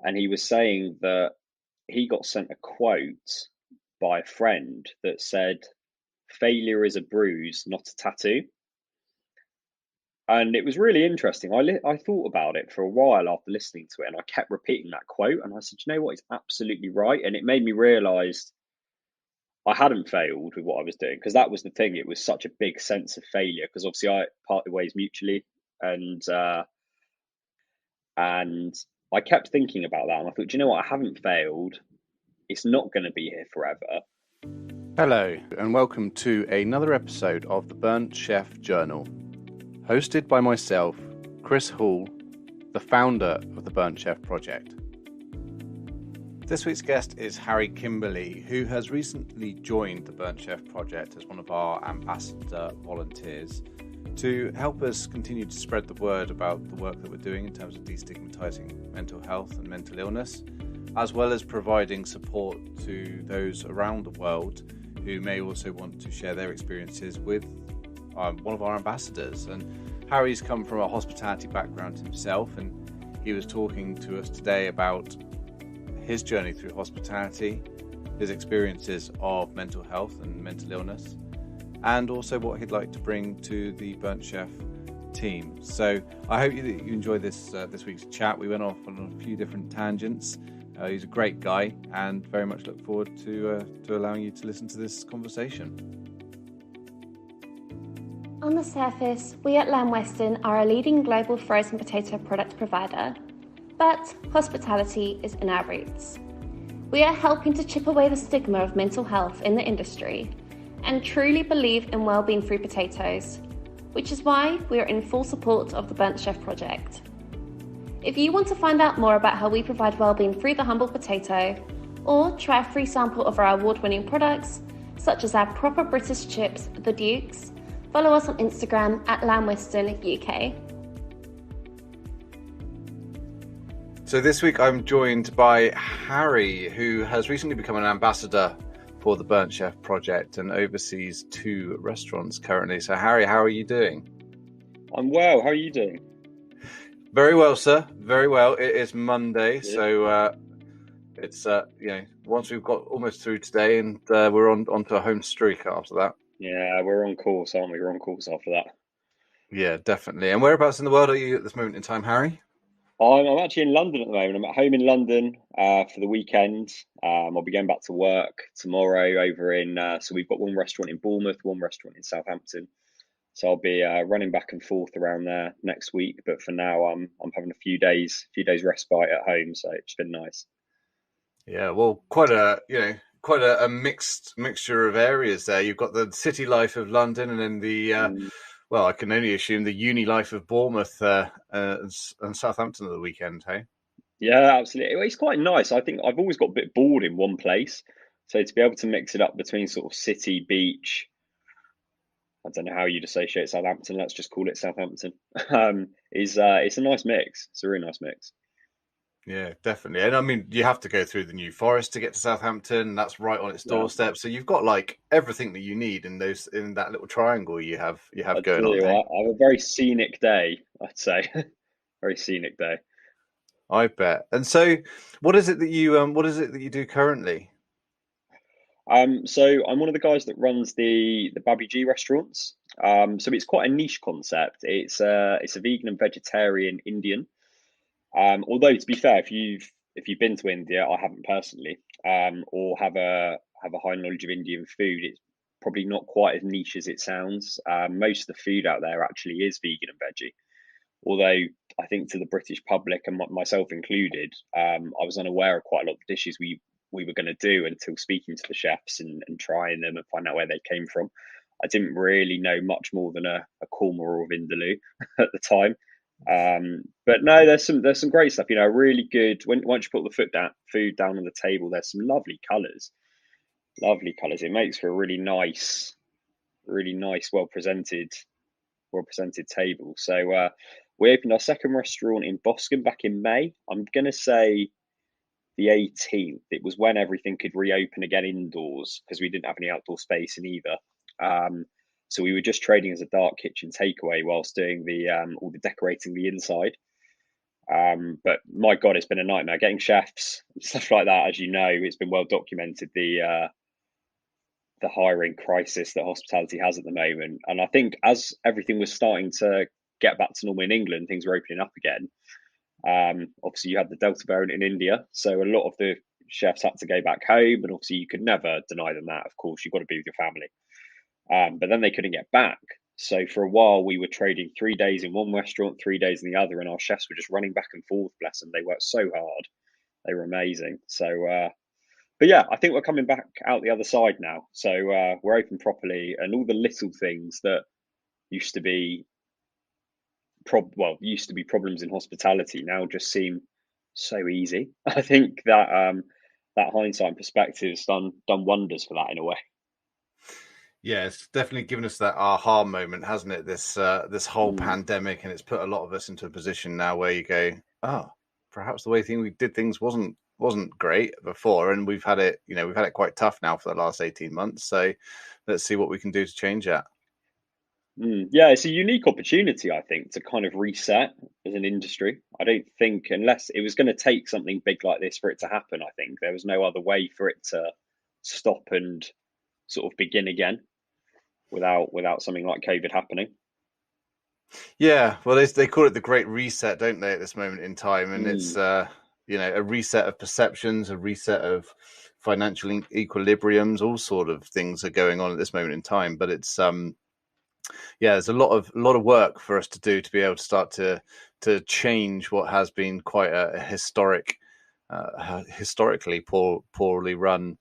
and he was saying that he got sent a quote by a friend that said, "Failure is a bruise, not a tattoo." And it was really interesting. I thought about it for a while after listening to it, and I kept repeating that quote. And I said, "You know what? It's absolutely right." And it made me realise I hadn't failed with what I was doing, because that was the thing. It was such a big sense of failure, because obviously I parted ways mutually, and and I kept thinking about that, and I thought, "Do you know what? I haven't failed. It's not going to be here forever." Hello, and welcome to another episode of the Burnt Chef Journal, hosted by myself, Chris Hall, the founder of the Burnt Chef Project. This week's guest is Harry Kimberley, who has recently joined the Burnt Chef Project as one of our ambassador volunteers to help us continue to spread the word about the work that we're doing in terms of destigmatizing mental health and mental illness, as well as providing support to those around the world who may also want to share their experiences with one of our ambassadors. And Harry's come from a hospitality background himself, and he was talking to us today about his journey through hospitality, his experiences of mental health and mental illness, and also what he'd like to bring to the Burnt Chef team. So I hope that you enjoy this week's chat. We went off on a few different tangents. He's a great guy, and very much look forward to allowing you to listen to this conversation. On the surface, we at Lamb Weston are a leading global frozen potato product provider, but hospitality is in our roots. We are helping to chip away the stigma of mental health in the industry and truly believe in well-being through potatoes, which is why we are in full support of the Burnt Chef Project. If you want to find out more about how we provide well-being through the humble potato, or try a free sample of our award-winning products, such as our proper British chips, the Dukes, follow us on Instagram at Lamb Weston UK. So this week I'm joined by Harry, who has recently become an ambassador for the Burnt Chef Project and oversees 2 restaurants currently. So Harry, how are you doing? I'm well. How are you doing? Very well, sir. Very well. It is Monday, Yeah. so it's once we've got almost through today, and we're onto a home streak after that. Yeah, we're on course, aren't we? We're on course after that. Yeah, definitely. And whereabouts in the world are you at this moment in time, Harry? I'm actually in London at the moment. I'm at home in London for the weekend. I'll be going back to work tomorrow over in. So we've got one restaurant in Bournemouth, one restaurant in Southampton. So I'll be running back and forth around there next week. But for now, I'm having a few days respite at home. So it's been nice. Yeah, well, quite a mixture of areas there. You've got the city life of London, and then the well, I can only assume the uni life of Bournemouth and Southampton at the weekend. Hey. Yeah, absolutely. Well, it's quite nice. I think I've always got a bit bored in one place. So to be able to mix it up between sort of city, beach, I don't know how you'd associate Southampton. Let's just call it Southampton. Is it's a nice mix. It's a really nice mix. Yeah, definitely. And I mean, you have to go through the New Forest to get to Southampton. That's right on its Yeah, doorstep. So you've got like everything that you need in that little triangle you have I going on. do. Hey? I have a very scenic day, I'd say. Very scenic day. I bet. And so, what is it that you do currently? So I'm one of the guys that runs the Babi G restaurants. So it's quite a niche concept. It's a vegan and vegetarian Indian. Although to be fair, if you've been to India, I haven't personally, or have a high knowledge of Indian food, it's probably not quite as niche as it sounds. Most of the food out there actually is vegan and veggie. Although I think to the British public and myself included, I was unaware of quite a lot of dishes we were going to do until speaking to the chefs and trying them and find out where they came from. I didn't really know much more than a korma or vindaloo at the time. But no, there's some great stuff. Really good. Once you put the food down on the table, there's some lovely colours. Lovely colours. It makes for a really nice, well presented table. So we opened our second restaurant in Boscombe back in May. I'm gonna say the 18th. It was when everything could reopen again indoors, because we didn't have any outdoor space in either. So we were just trading as a dark kitchen takeaway whilst doing the all the decorating the inside. But my God, it's been a nightmare getting chefs and stuff like that. As you know, it's been well documented, the hiring crisis that hospitality has at the moment. And I think as everything was starting to get back to normal in England, things were opening up again. Obviously, you had the Delta variant in India, so a lot of the chefs had to go back home, and obviously you could never deny them that. Of course, you've got to be with your family, but then they couldn't get back. So for a while, we were trading 3 days in one restaurant, 3 days in the other, and our chefs were just running back and forth. Bless them, they worked so hard. They were amazing. So, but yeah, I think we're coming back out the other side now. So we're open properly, and all the little things that used to be used to be problems in hospitality now just seem so easy. I think that that hindsight and perspective has done wonders for that in a way. Yeah, it's definitely given us that aha moment, hasn't it? This whole pandemic, and it's put a lot of us into a position now where you go, oh, perhaps the way we did things wasn't great before, and we've had it quite tough now for the last 18 months. So let's see what we can do to change that. Yeah, it's a unique opportunity, I think, to kind of reset as an industry. I don't think, unless it was going to take something big like this for it to happen, I think there was no other way for it to stop and sort of begin again without something like COVID happening. Yeah, well, they call it the Great Reset, don't they, at this moment in time? And it's a reset of perceptions, a reset of financial equilibriums, all sort of things are going on at this moment in time. But it's there's a lot of work for us to do to be able to start to change what has been quite a historically poorly run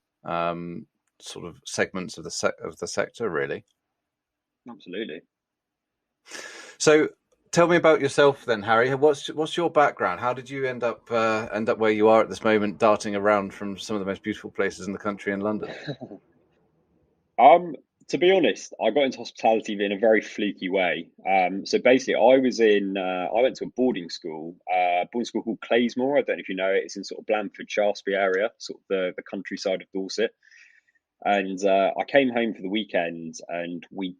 sort of segments of the sector, really. Absolutely. So, tell me about yourself then, Harry. What's your background? How did you end up where you are at this moment, darting around from some of the most beautiful places in the country in London? To be honest, I got into hospitality in a very fluky way. So basically, I went to a boarding school called Claysmore. I don't know if you know it. It's in sort of Blandford, Shaftesbury area, sort of the countryside of Dorset. And I came home for the weekend, and my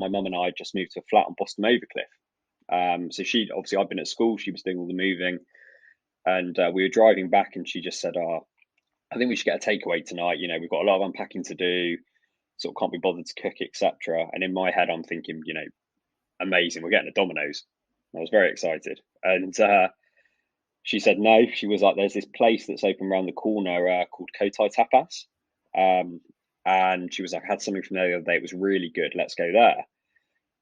mum and I just moved to a flat on Boston Overcliff. So I'd been at school, she was doing all the moving, and we were driving back, and she just said, "Oh, I think we should get a takeaway tonight. You know, we've got a lot of unpacking to do, sort of can't be bothered to cook, etc." And in my head, I'm thinking, amazing, we're getting a Domino's. I was very excited, and she said no. She was like, "There's this place that's open around the corner called Kotai Tapas," and she was like, "I had something from there the other day. It was really good. Let's go there."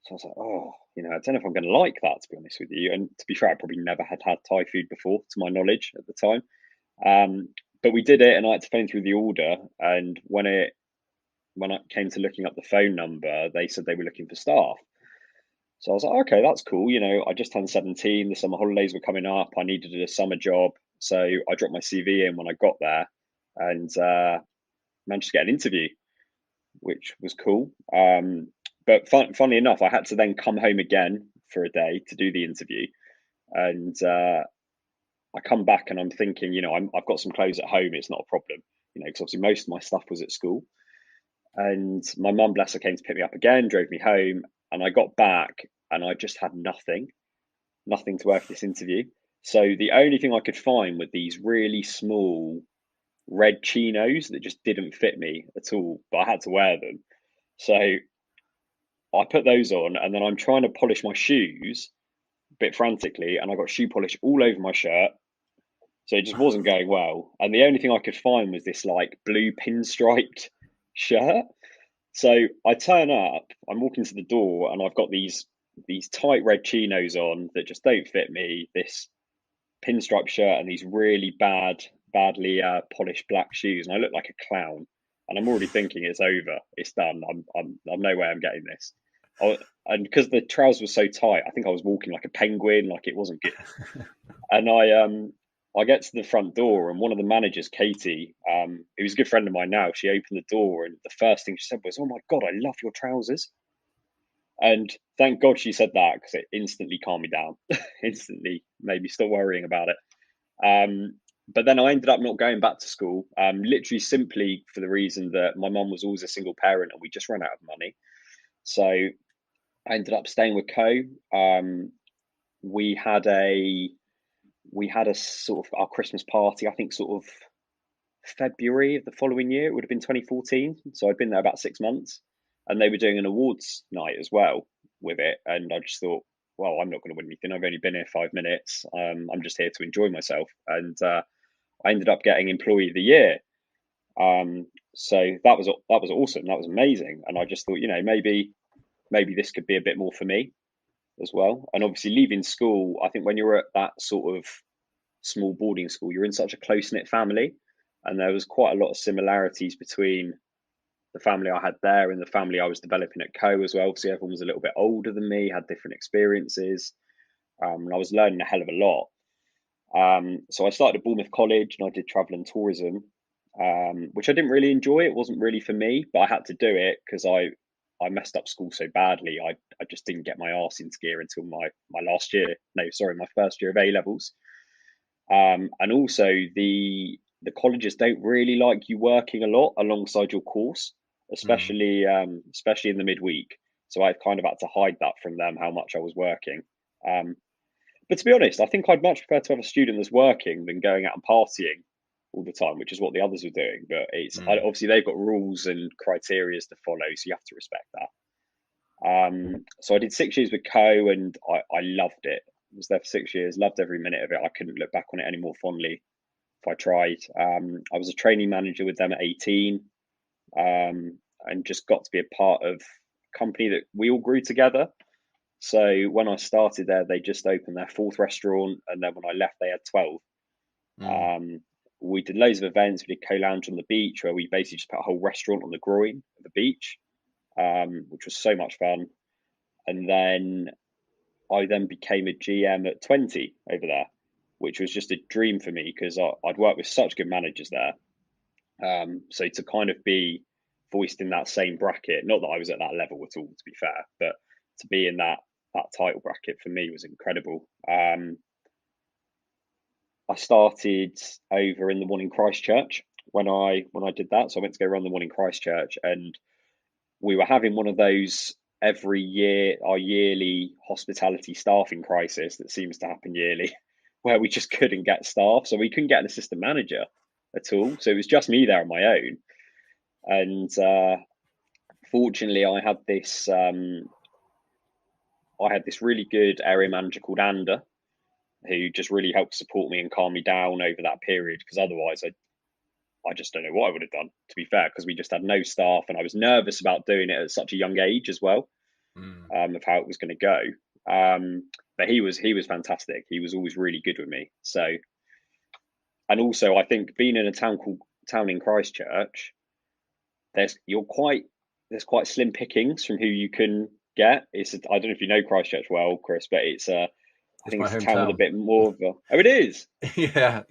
So I was like, "Oh, I don't know if I'm going to like that, to be honest with you." And to be fair, I probably never had Thai food before, to my knowledge at the time. But we did it, and I had to phone through the order. And when I came to looking up the phone number, they said they were looking for staff. So I was like, okay, that's cool. I just turned 17. The summer holidays were coming up. I needed a summer job. So I dropped my CV in when I got there, and managed to get an interview, which was cool. But funnily enough, I had to then come home again for a day to do the interview. And I come back and I'm thinking, I've got some clothes at home. It's not a problem, because obviously most of my stuff was at school. And my mum, bless her, came to pick me up again, drove me home, and I got back and I just had nothing to wear for this interview. So the only thing I could find were these really small red chinos that just didn't fit me at all, but I had to wear them. So I put those on, and then I'm trying to polish my shoes a bit frantically, and I got shoe polish all over my shirt. So it just wasn't going well. And the only thing I could find was this like blue pinstriped shirt. So I turn up, I'm walking to the door, and I've got these tight red chinos on that just don't fit me, this pinstripe shirt, and these really badly polished black shoes, and I look like a clown. And I'm already thinking it's over, it's done. I'm no way I'm getting this. And because the trousers were so tight, I think I was walking like a penguin, like it wasn't good. And I get to the front door, and one of the managers, Katie, who's a good friend of mine now, she opened the door, and the first thing she said was, "Oh my God, I love your trousers." And thank God she said that, because it instantly calmed me down, instantly made me stop worrying about it. But then I ended up not going back to school, literally simply for the reason that my mum was always a single parent and we just ran out of money. So I ended up staying with Co. we had a sort of our Christmas party, I think sort of February of the following year. It would have been 2014. So I'd been there about 6 months, and they were doing an awards night as well with it. And I just thought, well, I'm not going to win anything. I've only been here 5 minutes. I'm just here to enjoy myself. And I ended up getting Employee of the Year. So that was awesome. That was amazing. And I just thought, maybe this could be a bit more for me as well. And obviously, leaving school, I think when you're at that sort of small boarding school, you're in such a close knit family, and there was quite a lot of similarities between the family I had there and the family I was developing at Co as well. Obviously, everyone was a little bit older than me, had different experiences, and I was learning a hell of a lot. So I started at Bournemouth College and I did travel and tourism, which I didn't really enjoy. It wasn't really for me, but I had to do it because I messed up school so badly. I just didn't get my arse into gear until my last year. No, sorry, my first year of A levels. And also the colleges don't really like you working a lot alongside your course, especially in the midweek. So I kind of had to hide that from them how much I was working. But to be honest, I think I'd much prefer to have a student that's working than going out and partying all the time, which is what the others were doing. But obviously they've got rules and criteria to follow, so you have to respect that. So I did 6 years with Co, and I loved it. I was there for 6 years, loved every minute of it. I couldn't look back on it any more fondly if I tried. I was a training manager with them at 18, and just got to be a part of a company that we all grew together. So when I started there, they just opened their fourth restaurant, and then when I left, they had 12. We did loads of events. We did Co-Lounge on the beach, where we basically just put a whole restaurant on the groin of the beach, which was so much fun. And then I became a GM at 20 over there, which was just a dream for me because I'd worked with such good managers there. So to kind of be voiced in that same bracket, not that I was at that level at all, to be fair, but to be in that title bracket for me was incredible. I started over in the one in Christchurch when I did that. So I went to go run the one in Christchurch, and we were having one of those every year, our yearly hospitality staffing crisis that seems to happen yearly, where we just couldn't get staff. So we couldn't get an assistant manager at all. So it was just me there on my own. And fortunately, I had this really good area manager called Ander, who just really helped support me and calm me down over that period. Because otherwise, I just don't know what I would have done, to be fair, because we just had no staff, and I was nervous about doing it at such a young age as well, of how it was going to go. But he was fantastic. He was always really good with me. So, and also I think being in a town in Christchurch, there's quite slim pickings from who you can get. I don't know if you know Christchurch well, Chris, but I think it's a town with a bit more of a. Oh, it is. Yeah.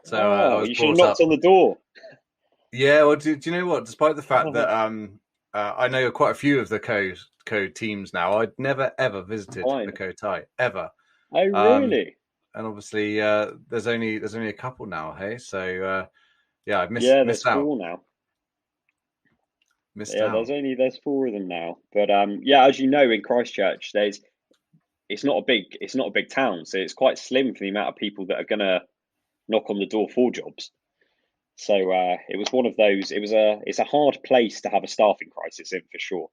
So oh, you should have knocked on the door. Yeah, well, do you know what? Despite the fact that I know quite a few of the co teams now, I'd never ever visited the co tie ever. Oh, really? And obviously, there's only a couple now. Hey, so yeah, I've missed there's out. 4 now. Missed out. There's 4 of them now. But as you know, in Christchurch, it's not a big town, so it's quite slim for the amount of people that are gonna knock on the door for jobs. So it was one of those. It's a hard place to have a staffing crisis in, for sure.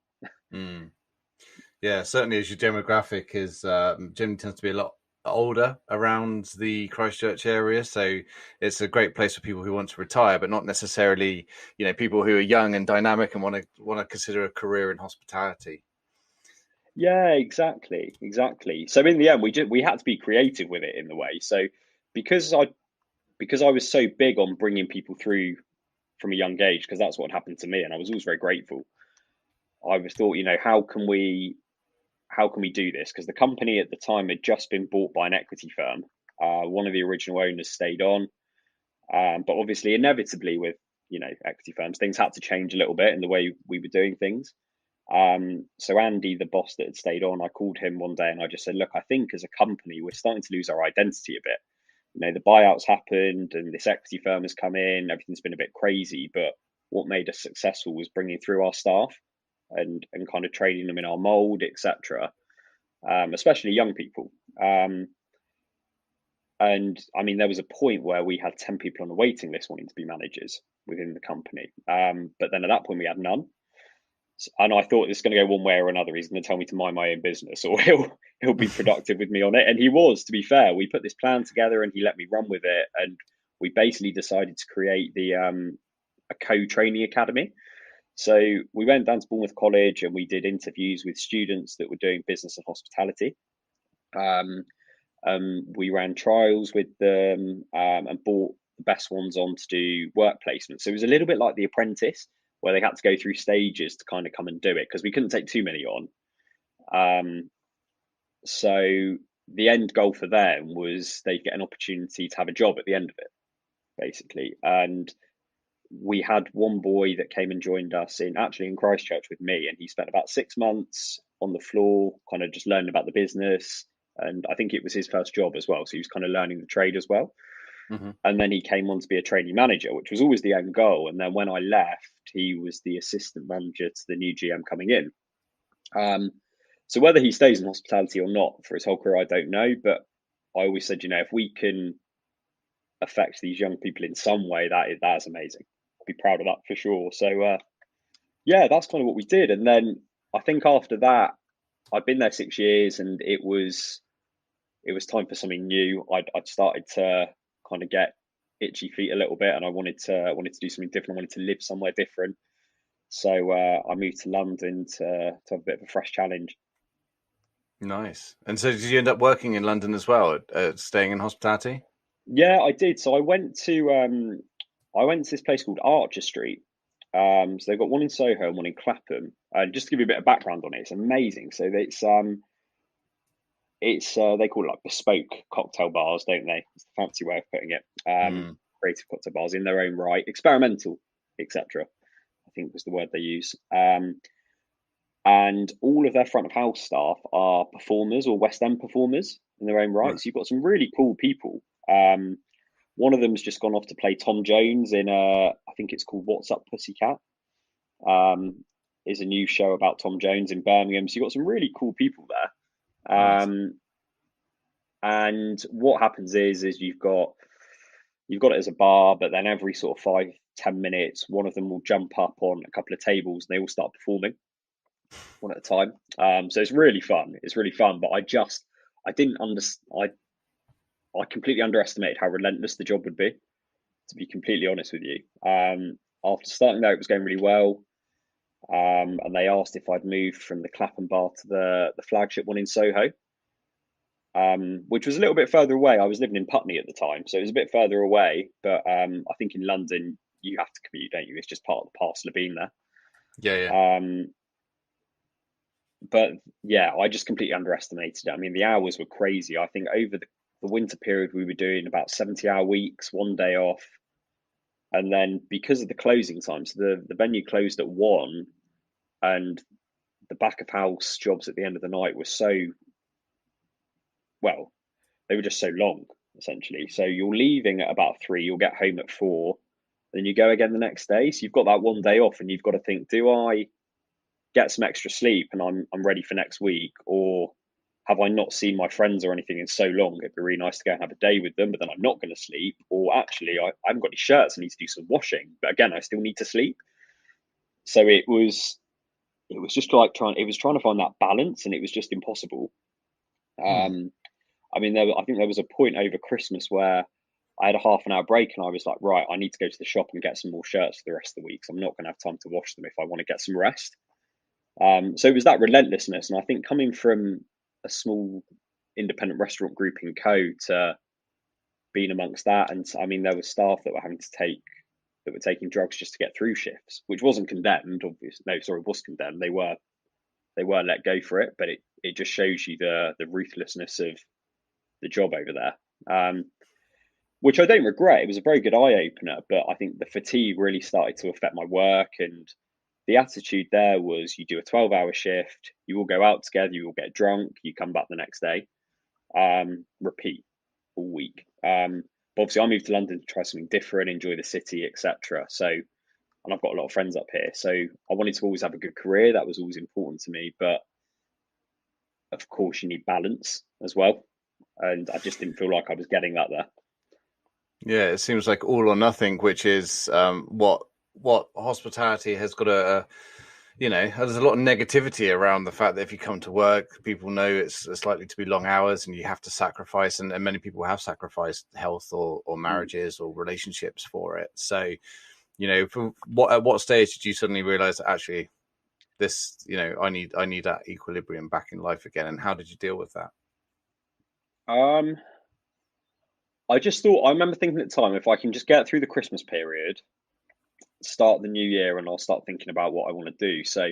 Yeah, certainly as your demographic is generally tends to be a lot older around the Christchurch area, so it's a great place for people who want to retire, but not necessarily, people who are young and dynamic and want to consider a career in hospitality. Yeah, exactly. So in the end, we had to be creative with it in the way. So because I was so big on bringing people through from a young age, because that's what happened to me, and I was always very grateful. I was thought, how can we do this? Because the company at the time had just been bought by an equity firm. One of the original owners stayed on, but obviously, inevitably, with equity firms, things had to change a little bit in the way we were doing things. So Andy, the boss that had stayed on, I called him one day and I just said, look, I think as a company, we're starting to lose our identity a bit. The buyouts happened and this equity firm has come in, everything's been a bit crazy, but what made us successful was bringing through our staff and kind of training them in our mold, etc. Especially young people. And I mean, there was a point where we had 10 people on the waiting list wanting to be managers within the company. But then at that point, we had none. And I thought it's going to go one way or another. He's going to tell me to mind my own business, or he'll be productive with me on it. And he was, to be fair. We put this plan together, and he let me run with it. And we basically decided to create a co-training academy. So we went down to Bournemouth College, and we did interviews with students that were doing business and hospitality. We ran trials with them, and brought the best ones on to do work placement. So it was a little bit like The Apprentice, where they had to go through stages to kind of come and do it, because we couldn't take too many on. So the end goal for them was they'd get an opportunity to have a job at the end of it, basically. And we had one boy that came and joined us in Christchurch with me, and he spent about 6 months on the floor, kind of just learning about the business. And I think it was his first job as well, so he was kind of learning the trade as well. Mm-hmm. And then he came on to be a trainee manager, which was always the end goal. And then when I left, he was the assistant manager to the new GM coming in. So whether he stays in hospitality or not for his whole career, I don't know. But I always said, if we can affect these young people in some way, that's amazing. I'll be proud of that for sure. So yeah, that's kind of what we did. And then I think after that, I'd been there 6 years, and it was time for something new. I'd started to kind of get itchy feet a little bit, and I wanted to do something different. I wanted to live somewhere different. So I moved to London to have a bit of a fresh challenge. Nice. And so did you end up working in London as well, staying in hospitality? Yeah, I did. So I went to this place called Archer Street. So they've got one in Soho and one in Clapham. Just to give you a bit of background on it, it's amazing. So they call it like bespoke cocktail bars, don't they? It's the fancy way of putting it. Creative cocktail bars in their own right, experimental, etc. I think was the word they use. And all of their front of house staff are performers or West End performers in their own right. So you've got some really cool people. One of them's just gone off to play Tom Jones in I think it's called What's Up Pussycat. Is a new show about Tom Jones in Birmingham. So you've got some really cool people there. Nice. And what happens is you've got it as a bar, but then every sort of 5-10 minutes, one of them will jump up on a couple of tables and they all start performing one at a time. So it's really fun. But I didn't understand. I completely underestimated how relentless the job would be, to be completely honest with you. After starting there, it was going really well. And they asked if I'd moved from the Clapham bar to the flagship one in Soho, which was a little bit further away. I was living in Putney at the time, so it was a bit further away. But I think in London, you have to commute, don't you? It's just part of the parcel of being there. Yeah. But yeah, I just completely underestimated it. I mean, the hours were crazy. I think over the winter period, we were doing about 70-hour weeks, one day off. And then because of the closing times, the venue closed at 1, and the back of house jobs at the end of the night were they were just so long, essentially. So you're leaving at about 3, you'll get home at 4, then you go again the next day. So you've got that one day off, and you've got to think, do I get some extra sleep and I'm ready for next week, or have I not seen my friends or anything in so long? It'd be really nice to go and have a day with them, but then I'm not going to sleep. Or actually, I haven't got any shirts, I need to do some washing, but again, I still need to sleep. So it was just like trying to find that balance, and it was just impossible. I mean, I think there was a point over Christmas where I had a half an hour break, and I was like, right, I need to go to the shop and get some more shirts for the rest of the week. So I'm not going to have time to wash them if I want to get some rest. So it was that relentlessness. And I think coming from a small independent restaurant group in Co to being amongst that, and I mean, there were staff that were taking drugs just to get through shifts, which wasn't condemned, obviously. No, sorry, was condemned. They were let go for it, but it just shows you the ruthlessness of the job over there, which I don't regret. It was a very good eye opener, but I think the fatigue really started to affect my work. And the attitude there was, you do a 12-hour shift, you all go out together, you all get drunk, you come back the next day, repeat all week. But obviously, I moved to London to try something different, enjoy the city, etc. So, and I've got a lot of friends up here, so I wanted to always have a good career. That was always important to me. But of course, you need balance as well. and I just didn't feel like I was getting that there. Yeah, it seems like all or nothing, which is what hospitality has got there's a lot of negativity around the fact that if you come to work, people know it's likely to be long hours and you have to sacrifice, and many people have sacrificed health or marriages or relationships for it. So, at what stage did you suddenly realize that actually this, I need that equilibrium back in life again, and how did you deal with that? I just thought, I remember thinking at the time, if I can just get through the Christmas period, start the new year, and I'll start thinking about what I want to do. So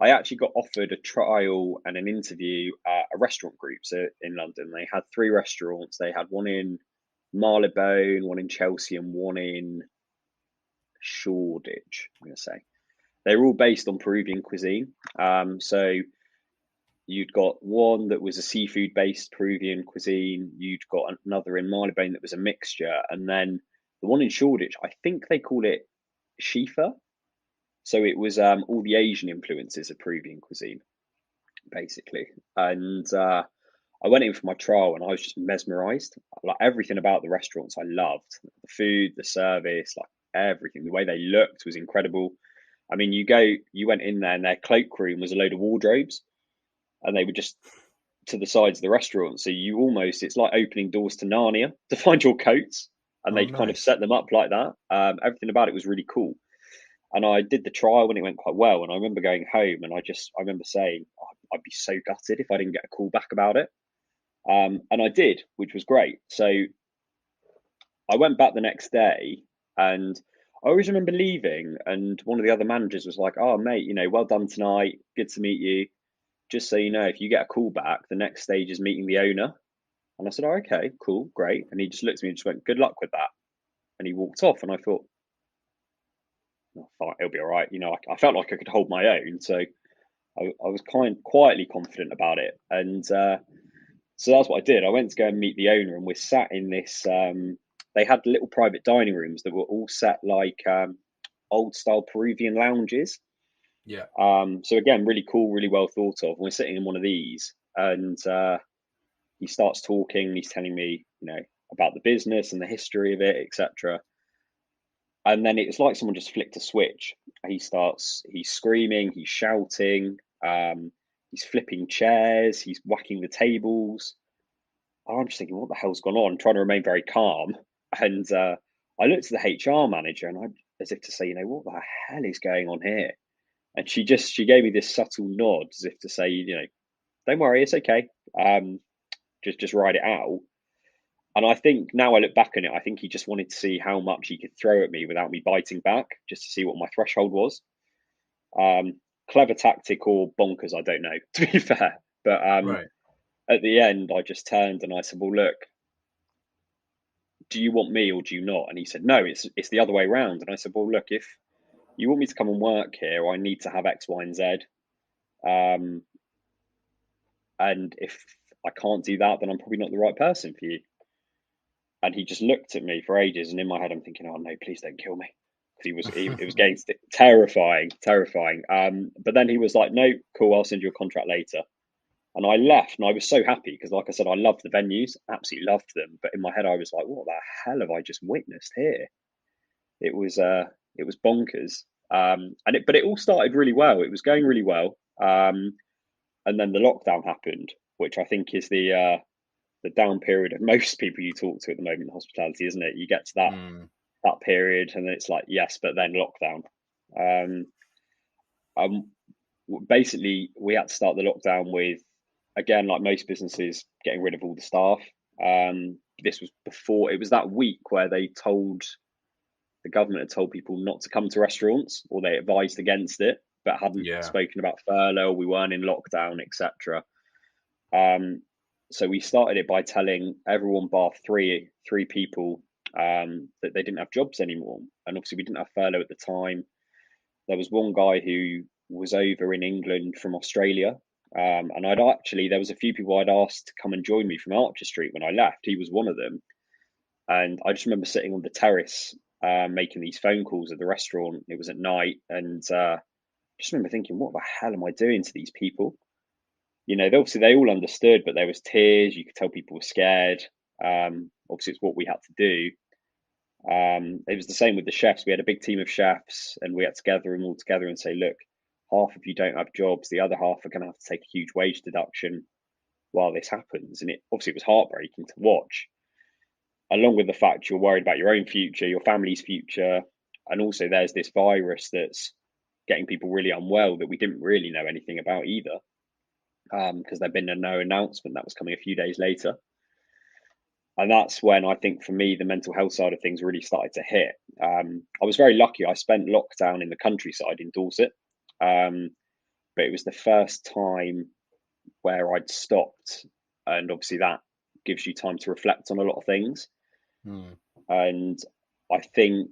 I actually got offered a trial and an interview at a restaurant group. So in London, they had 3 restaurants. They had one in Marylebone, one in Chelsea, and one in Shoreditch, I'm going to say. They were all based on Peruvian cuisine. So you'd got one that was a seafood based Peruvian cuisine. You'd got another in Marylebone that was a mixture. And then the one in Shoreditch, I think they call it Shifa. So it was all the Asian influences of Peruvian cuisine, basically. And I went in for my trial and I was just mesmerized. Like everything about the restaurants I loved. The food, the service, like everything. The way they looked was incredible. I mean, you went in there and their cloakroom was a load of wardrobes and they were just to the sides of the restaurant. So it's like opening doors to Narnia to find your coats, and they'd kind of set them up like that. Everything about it was really cool. And I did the trial and it went quite well. And I remember going home and I remember saying, I'd be so gutted if I didn't get a call back about it. And I did, which was great. So I went back the next day and I always remember leaving. And one of the other managers was like, "Oh, mate, well done tonight. Good to meet you. Just so you know, if you get a call back, the next stage is meeting the owner." And I said, "Oh, okay, cool, great." And he just looked at me and just went, "Good luck with that." And he walked off. And I thought, "Oh, fine, it'll be all right." I felt like I could hold my own. So I was quietly confident about it. And so that's what I did. I went to go and meet the owner, and we're sat in this. They had little private dining rooms that were all set like old style Peruvian lounges. Yeah. So again, really cool, really well thought of. And we're sitting in one of these, and he starts talking. And he's telling me, about the business and the history of it, etc. And then it's like someone just flicked a switch. He's screaming, he's shouting, he's flipping chairs, he's whacking the tables. And I'm just thinking, what the hell's gone on? Trying to remain very calm. And I looked at the HR manager, and as if to say, what the hell is going on here? And she gave me this subtle nod, as if to say, don't worry, it's okay. Just ride it out. And I think now I look back on it, I think he just wanted to see how much he could throw at me without me biting back, just to see what my threshold was. Clever tactic or bonkers, I don't know, to be fair. But Right. at the end, I just turned and I said, "Well, look, do you want me or do you not?" And he said, "No, it's the other way around." And I said, "Well, look, if you want me to come and work here, I need to have X, Y, and Z. Um, and if I can't do that, then I'm probably not the right person for you." And he just looked at me for ages, and in my head, I'm thinking, "Oh no, please don't kill me," because it was getting terrifying, terrifying. But then he was like, "No, cool, I'll send you a contract later." And I left, and I was so happy because, like I said, I loved the venues, absolutely loved them. But in my head, I was like, "What the hell have I just witnessed here?" It was bonkers. But it all started really well. It was going really well, and then the lockdown happened, which I think is the down period of most people you talk to at the moment in hospitality, isn't it? You get to that period, and then it's like, yes, but then lockdown. Um, um, Basically, we had to start the lockdown with, again, like most businesses, getting rid of all the staff. This was before, it was that week where the government had told people not to come to restaurants, or they advised against it, but hadn't spoken about furlough. We weren't in lockdown, etc. So we started it by telling everyone bar three people that they didn't have jobs anymore. And obviously, we didn't have furlough at the time. There was one guy who was over in England from Australia. And there was a few people I'd asked to come and join me from Archer Street when I left. He was one of them. And I just remember sitting on the terrace making these phone calls at the restaurant. It was at night. And just remember thinking, what the hell am I doing to these people? Obviously they all understood, but there was tears. You could tell people were scared. Obviously, it's what we had to do. It was the same with the chefs. We had a big team of chefs, and we had to gather them all together and say, look, half of you don't have jobs. The other half are going to have to take a huge wage deduction while this happens. And it was heartbreaking to watch, along with the fact you're worried about your own future, your family's future, and also there's this virus that's getting people really unwell that we didn't really know anything about either, because there'd been no announcement that was coming a few days later. And that's when I think for me the mental health side of things really started to hit. I was very lucky. I spent lockdown in the countryside in Dorset, but it was the first time where I'd stopped, and obviously that gives you time to reflect on a lot of things. And I think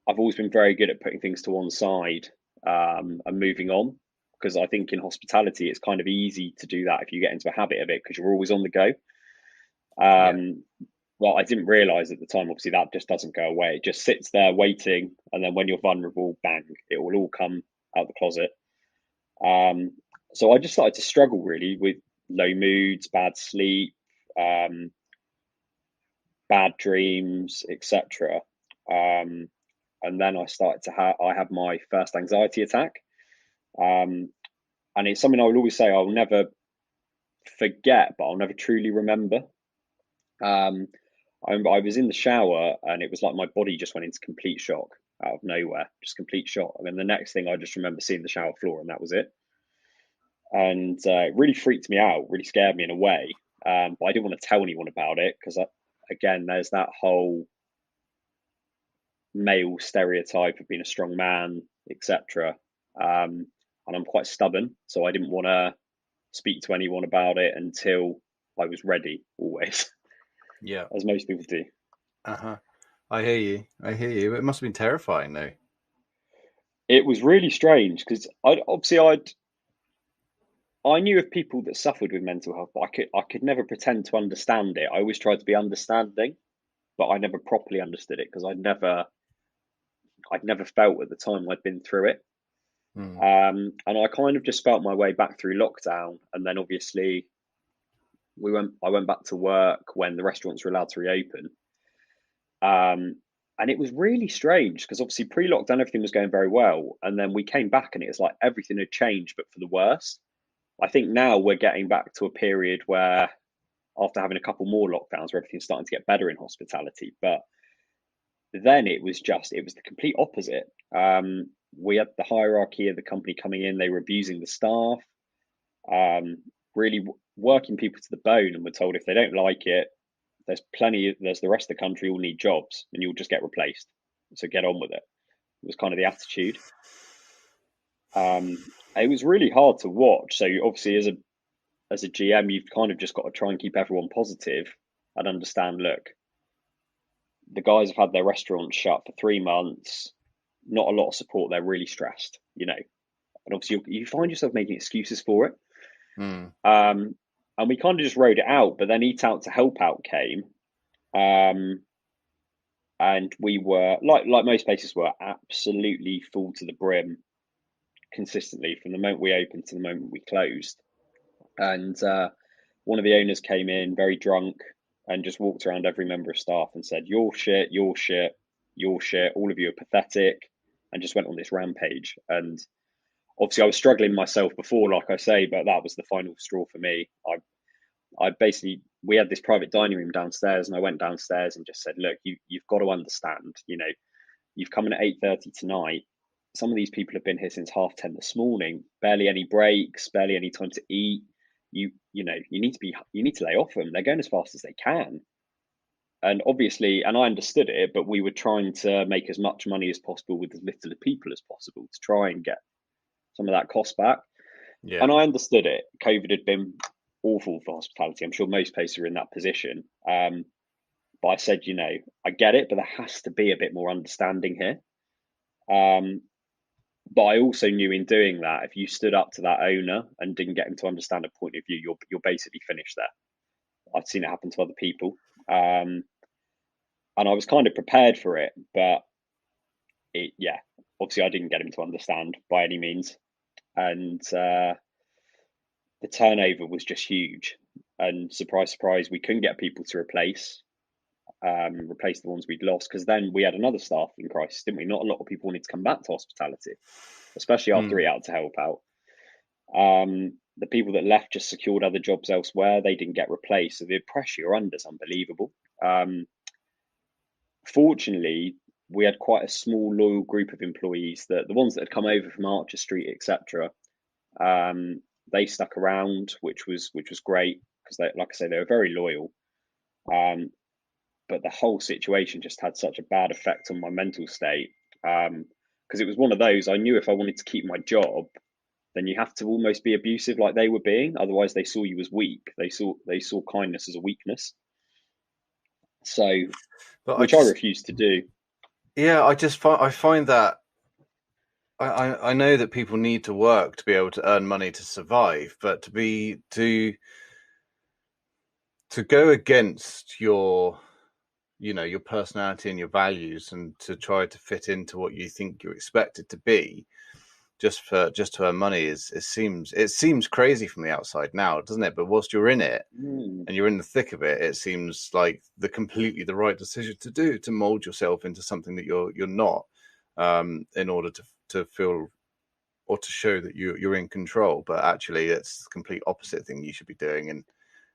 I've always been very good at putting things to one side, and moving on, because I think in hospitality it's kind of easy to do that if you get into a habit of it, because you're always on the go. Well, I didn't realize at the time, obviously, that just doesn't go away. It just sits there waiting. And then when you're vulnerable, bang, it will all come out the closet. So I just started to struggle really with low moods, bad sleep, bad dreams, etc. And then I started to have my first anxiety attack. And it's something I will always say I'll never forget, but I'll never truly remember. I was in the shower and it was like my body just went into complete shock out of nowhere, just complete shock. And then the next thing I just remember seeing the shower floor, and that was it. And it really freaked me out, really scared me in a way. But I didn't want to tell anyone about it because, again, there's that whole male stereotype of being a strong man, etc. And I'm quite stubborn, so I didn't want to speak to anyone about it until I was ready, always. Yeah. As most people do. I hear you. It must have been terrifying, though. It was really strange because I knew of people that suffered with mental health, but I could never pretend to understand it. I always tried to be understanding, but I never properly understood it because I'd never felt at the time I'd been through it. And I kind of just felt my way back through lockdown, and then obviously I went back to work when the restaurants were allowed to reopen. And it was really strange because obviously pre-lockdown everything was going very well, and then we came back and it was like everything had changed but for the worse. I think now we're getting back to a period where, after having a couple more lockdowns, where everything's starting to get better in hospitality. But then it was the complete opposite. We had the hierarchy of the company coming in, they were abusing the staff, really working people to the bone, and we're told if they don't like it, there's the rest of the country will need jobs and you'll just get replaced. So get on with it. It was kind of the attitude. It was really hard to watch. So obviously as a GM, you've kind of just got to try and keep everyone positive and understand, look, the guys have had their restaurants shut for 3 months, not a lot of support, they're really stressed, and obviously you find yourself making excuses for it. And we kind of just rode it out, but then Eat Out to Help Out came. And we were, like most places were, absolutely full to the brim consistently from the moment we opened to the moment we closed. And one of the owners came in very drunk and just walked around every member of staff and said, "You're shit, you're shit, you're shit, all of you are pathetic," and just went on this rampage. And obviously I was struggling myself before, like I say, but that was the final straw for me. We had this private dining room downstairs, and I went downstairs and just said, look, you've got to understand, you've come in at 8:30 tonight. Some of these people have been here since 10:30 this morning, barely any breaks, barely any time to eat. You need to lay off them. They're going as fast as they can. And obviously, and I understood it, but we were trying to make as much money as possible with as little people as possible to try and get some of that cost back. Yeah. And I understood it. COVID had been awful for hospitality. I'm sure most places are in that position. But I said, I get it, but there has to be a bit more understanding here. But I also knew in doing that, if you stood up to that owner and didn't get him to understand a point of view, you're basically finished there. I've seen it happen to other people. And I was kind of prepared for it, but obviously I didn't get him to understand by any means. And the the turnover was just huge. And surprise, surprise, we couldn't get people to replace the ones we'd lost, because then we had another staffing crisis, didn't we? Not a lot of people wanted to come back to hospitality, especially after it had to help out. The people that left just secured other jobs elsewhere. They didn't get replaced. So the pressure you're under is unbelievable. Fortunately, we had quite a small, loyal group of employees, that the ones that had come over from Archer Street, etc. They stuck around, which was great, because like I say, they were very loyal. But the whole situation just had such a bad effect on my mental state, because it was one of those, I knew if I wanted to keep my job, then you have to almost be abusive like they were being. Otherwise, they saw you as weak. They saw kindness as a weakness. So, which I refused to do. Yeah, I find that I know that people need to work to be able to earn money to survive, but to go against your personality and your values, and to try to fit into what you think you're expected to be, just to earn money, it seems crazy from the outside now, doesn't it? But whilst you're in it and you're in the thick of it, it seems like completely the right decision to do, to mold yourself into something that you're not, in order to feel or to show that you're in control. But actually, it's the complete opposite thing you should be doing,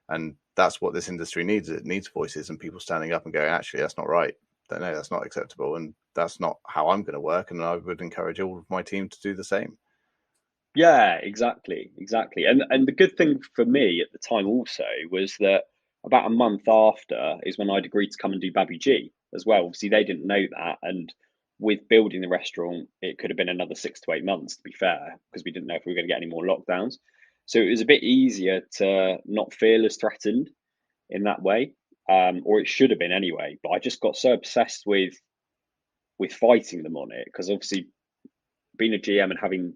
and that's what this industry needs. It needs voices and people standing up and going, actually, that's not right. No, that's not acceptable, and that's not how I'm going to work. And I would encourage all of my team to do the same. Yeah, exactly. And the good thing for me at the time also was that about a month after is when I'd agreed to come and do Babu G as well. Obviously, they didn't know that, and with building the restaurant, it could have been another 6 to 8 months, to be fair, because we didn't know if we were going to get any more lockdowns. So it was a bit easier to not feel as threatened in that way, or it should have been anyway. But I just got so obsessed with fighting them on it, because obviously being a GM and having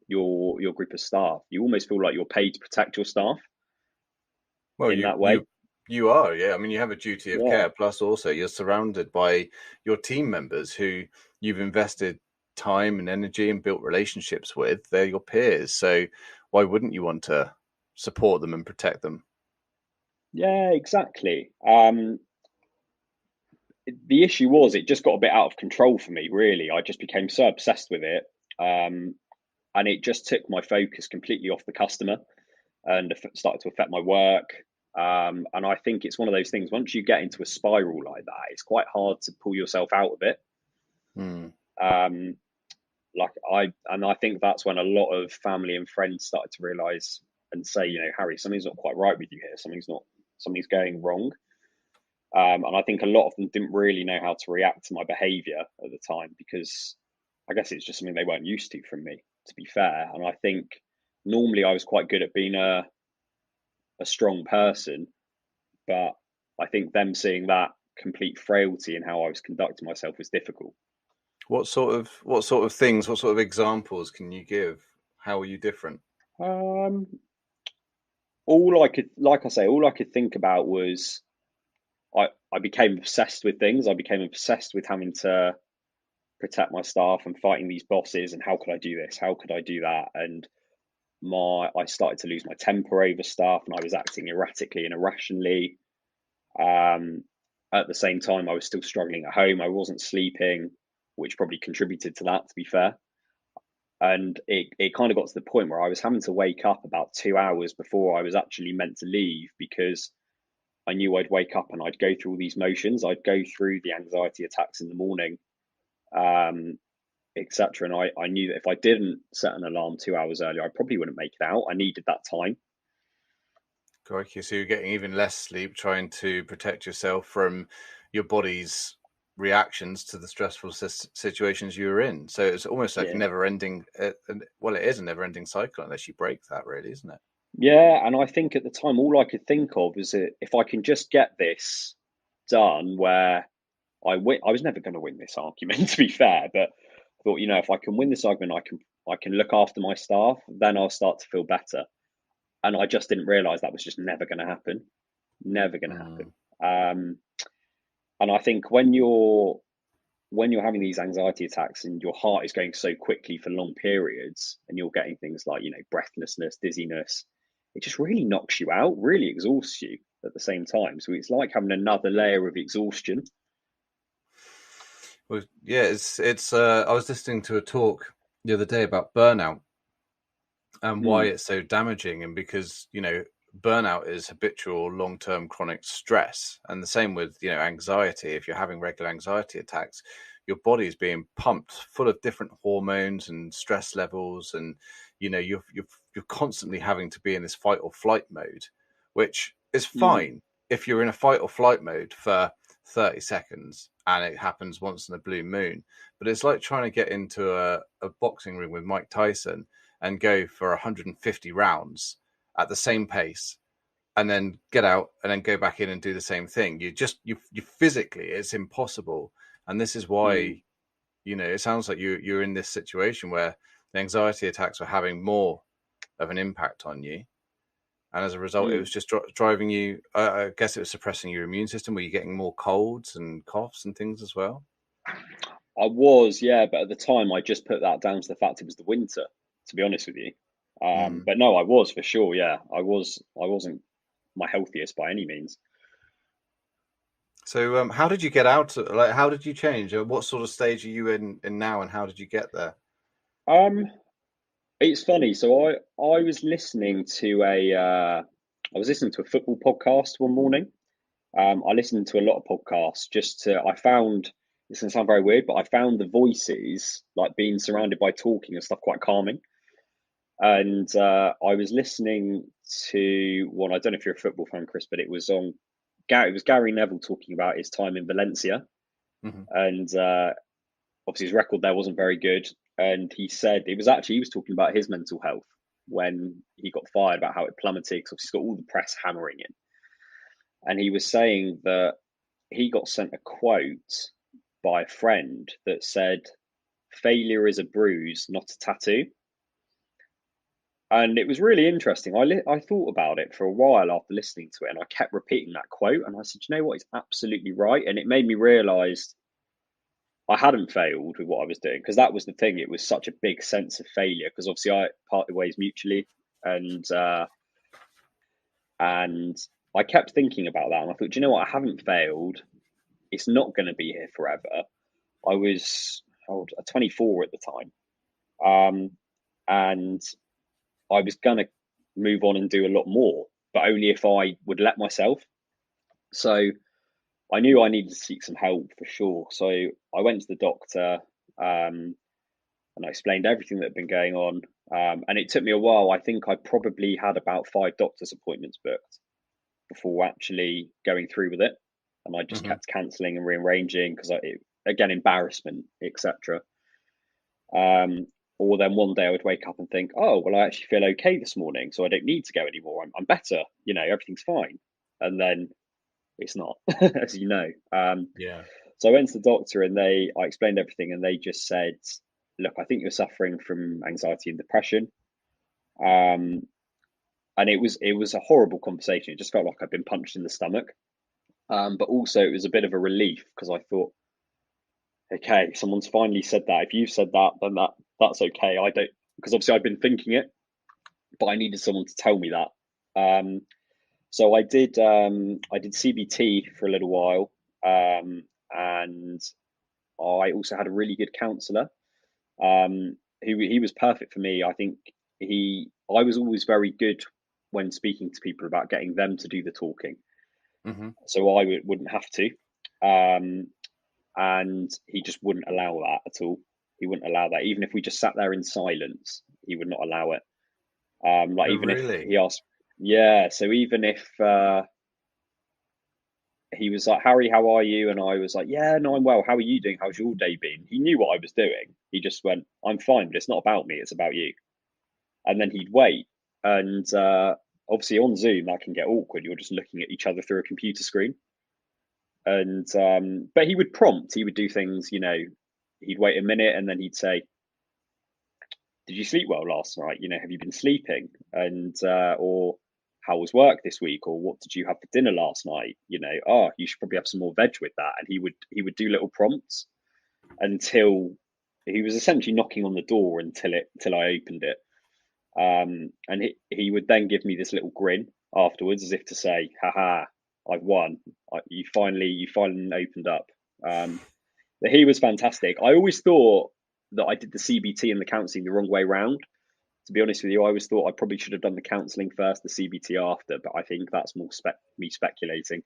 your group of staff, you almost feel like you're paid to protect your staff. Well, in that way. You are, yeah. I mean, you have a duty of Yeah. care. Plus, also, you're surrounded by your team members who you've invested time and energy and built relationships with. They're your peers. So why wouldn't you want to support them and protect them? Yeah, exactly. The issue was, it just got a bit out of control for me, really. I just became so obsessed with it. And it just took my focus completely off the customer, and started to affect my work. And I think it's one of those things, once you get into a spiral like that, it's quite hard to pull yourself out of it. I think that's when a lot of family and friends started to realize and say, Harry, something's not quite right with you here. Something's going wrong. And I think a lot of them didn't really know how to react to my behavior at the time, because I guess it's just something they weren't used to from me, to be fair. And I think normally I was quite good at being a strong person, but I think them seeing that complete frailty in how I was conducting myself was difficult. What sort of things, what sort of examples can you give? How are you different? All I could think about was I became obsessed with things. I became obsessed with having to protect my staff and fighting these bosses, and how could I do this? How could I do that? And I started to lose my temper over stuff, and I was acting erratically and irrationally. At the same time, I was still struggling at home. I wasn't sleeping, which probably contributed to that, to be fair. And it kind of got to the point where I was having to wake up about 2 hours before I was actually meant to leave, because I knew I'd wake up and I'd go through all these motions. I'd go through the anxiety attacks in the morning, etc. And I knew that if I didn't set an alarm 2 hours earlier, I probably wouldn't make it out. I needed that time. Crikey, so you're getting even less sleep, trying to protect yourself from your body's reactions to the stressful situations you were in. So it's almost like never-ending. Well, it is a never-ending cycle unless you break that, really, isn't it? Yeah, and I think at the time, all I could think of was that if I can just get this done, where I was never going to win this argument, to be fair, but I thought, if I can win this argument, I can look after my staff, then I'll start to feel better. And I just didn't realize that was just never going to happen. Never going to happen. And I think when you're having these anxiety attacks and your heart is going so quickly for long periods, and you're getting things like, breathlessness, dizziness, it just really knocks you out, really exhausts you at the same time. So it's like having another layer of exhaustion. Well, yeah, it's. I was listening to a talk the other day about burnout and why it's so damaging, and because burnout is habitual, long-term chronic stress, and the same with anxiety. If you're having regular anxiety attacks, your body is being pumped full of different hormones and stress levels, and you're constantly having to be in this fight or flight mode, which is fine if you're in a fight or flight mode for 30 seconds and it happens once in a blue moon. But it's like trying to get into a boxing ring with Mike Tyson and go for 150 rounds at the same pace, and then get out and then go back in and do the same thing. You physically, it's impossible. And this is why, it sounds like you're in this situation where the anxiety attacks were having more of an impact on you. And as a result, it was just driving you, I guess it was suppressing your immune system. Were you getting more colds and coughs and things as well? I was, yeah, but at the time I just put that down to the fact it was the winter, to be honest with you. But no, I was for sure, yeah. I wasn't my healthiest by any means. So how did you get out? Like, how did you change? What sort of stage are you in now, and how did you get there? It's funny. So I was listening to a football podcast one morning. I listened to a lot of podcasts I found, this can sound very weird, but I found the voices, like being surrounded by talking and stuff, quite calming. And I was listening to one, I don't know if you're a football fan, Chris, but it was Gary Neville talking about his time in Valencia. And obviously his record there wasn't very good. And he said he was talking about his mental health when he got fired, about how it plummeted, because he's got all the press hammering him. And he was saying that he got sent a quote by a friend that said, "Failure is a bruise, not a tattoo." And it was really interesting. I thought about it for a while after listening to it, and I kept repeating that quote. And I said, you know what? He's absolutely right. And it made me realise I hadn't failed with what I was doing, because that was the thing. It was such a big sense of failure, because obviously I parted ways mutually, and I kept thinking about that, and I thought, you know what? I haven't failed. It's not going to be here forever. I was 24 at the time, and I was going to move on and do a lot more, but only if I would let myself. So I knew I needed to seek some help for sure. So I went to the doctor, and I explained everything that had been going on. And it took me a while. I think I probably had about 5 doctor's appointments booked before actually going through with it. And I just kept cancelling and rearranging because again, embarrassment, etc. Or then one day I would wake up and think, oh, well, I actually feel okay this morning, so I don't need to go anymore. I'm better, everything's fine. And then it's not, as you know. So I went to the doctor and I explained everything, and they just said, look, I think you're suffering from anxiety and depression. And it was a horrible conversation. It just felt like I'd been punched in the stomach. But also it was a bit of a relief, because I thought, okay, someone's finally said that. If you've said that, then that's okay. I don't, because obviously I've been thinking it, but I needed someone to tell me that. So I did CBT for a little while, and I also had a really good counsellor. He was perfect for me. I think I was always very good when speaking to people about getting them to do the talking, so I wouldn't have to. And he just wouldn't allow that at all. He wouldn't allow that. Even if we just sat there in silence, he would not allow it. If he asked, yeah. So even if he was like, Harry, how are you? And I was like, yeah, no, I'm well. How are you doing? How's your day been? He knew what I was doing. He just went, I'm fine, but it's not about me. It's about you. And then he'd wait. And obviously on Zoom, that can get awkward. You're just looking at each other through a computer screen. And but he would prompt. He would do things, he'd wait a minute and then he'd say, did you sleep well last night? Have you been sleeping? And or how was work this week? Or what did you have for dinner last night? You should probably have some more veg with that. And he would do little prompts until he was essentially knocking on the door until I opened it. And he would then give me this little grin afterwards, as if to say, "Haha, I've won. You finally opened up." But he was fantastic. I always thought that I did the CBT and the counselling the wrong way round. To be honest with you, I always thought I probably should have done the counselling first, the CBT after. But I think that's more me speculating.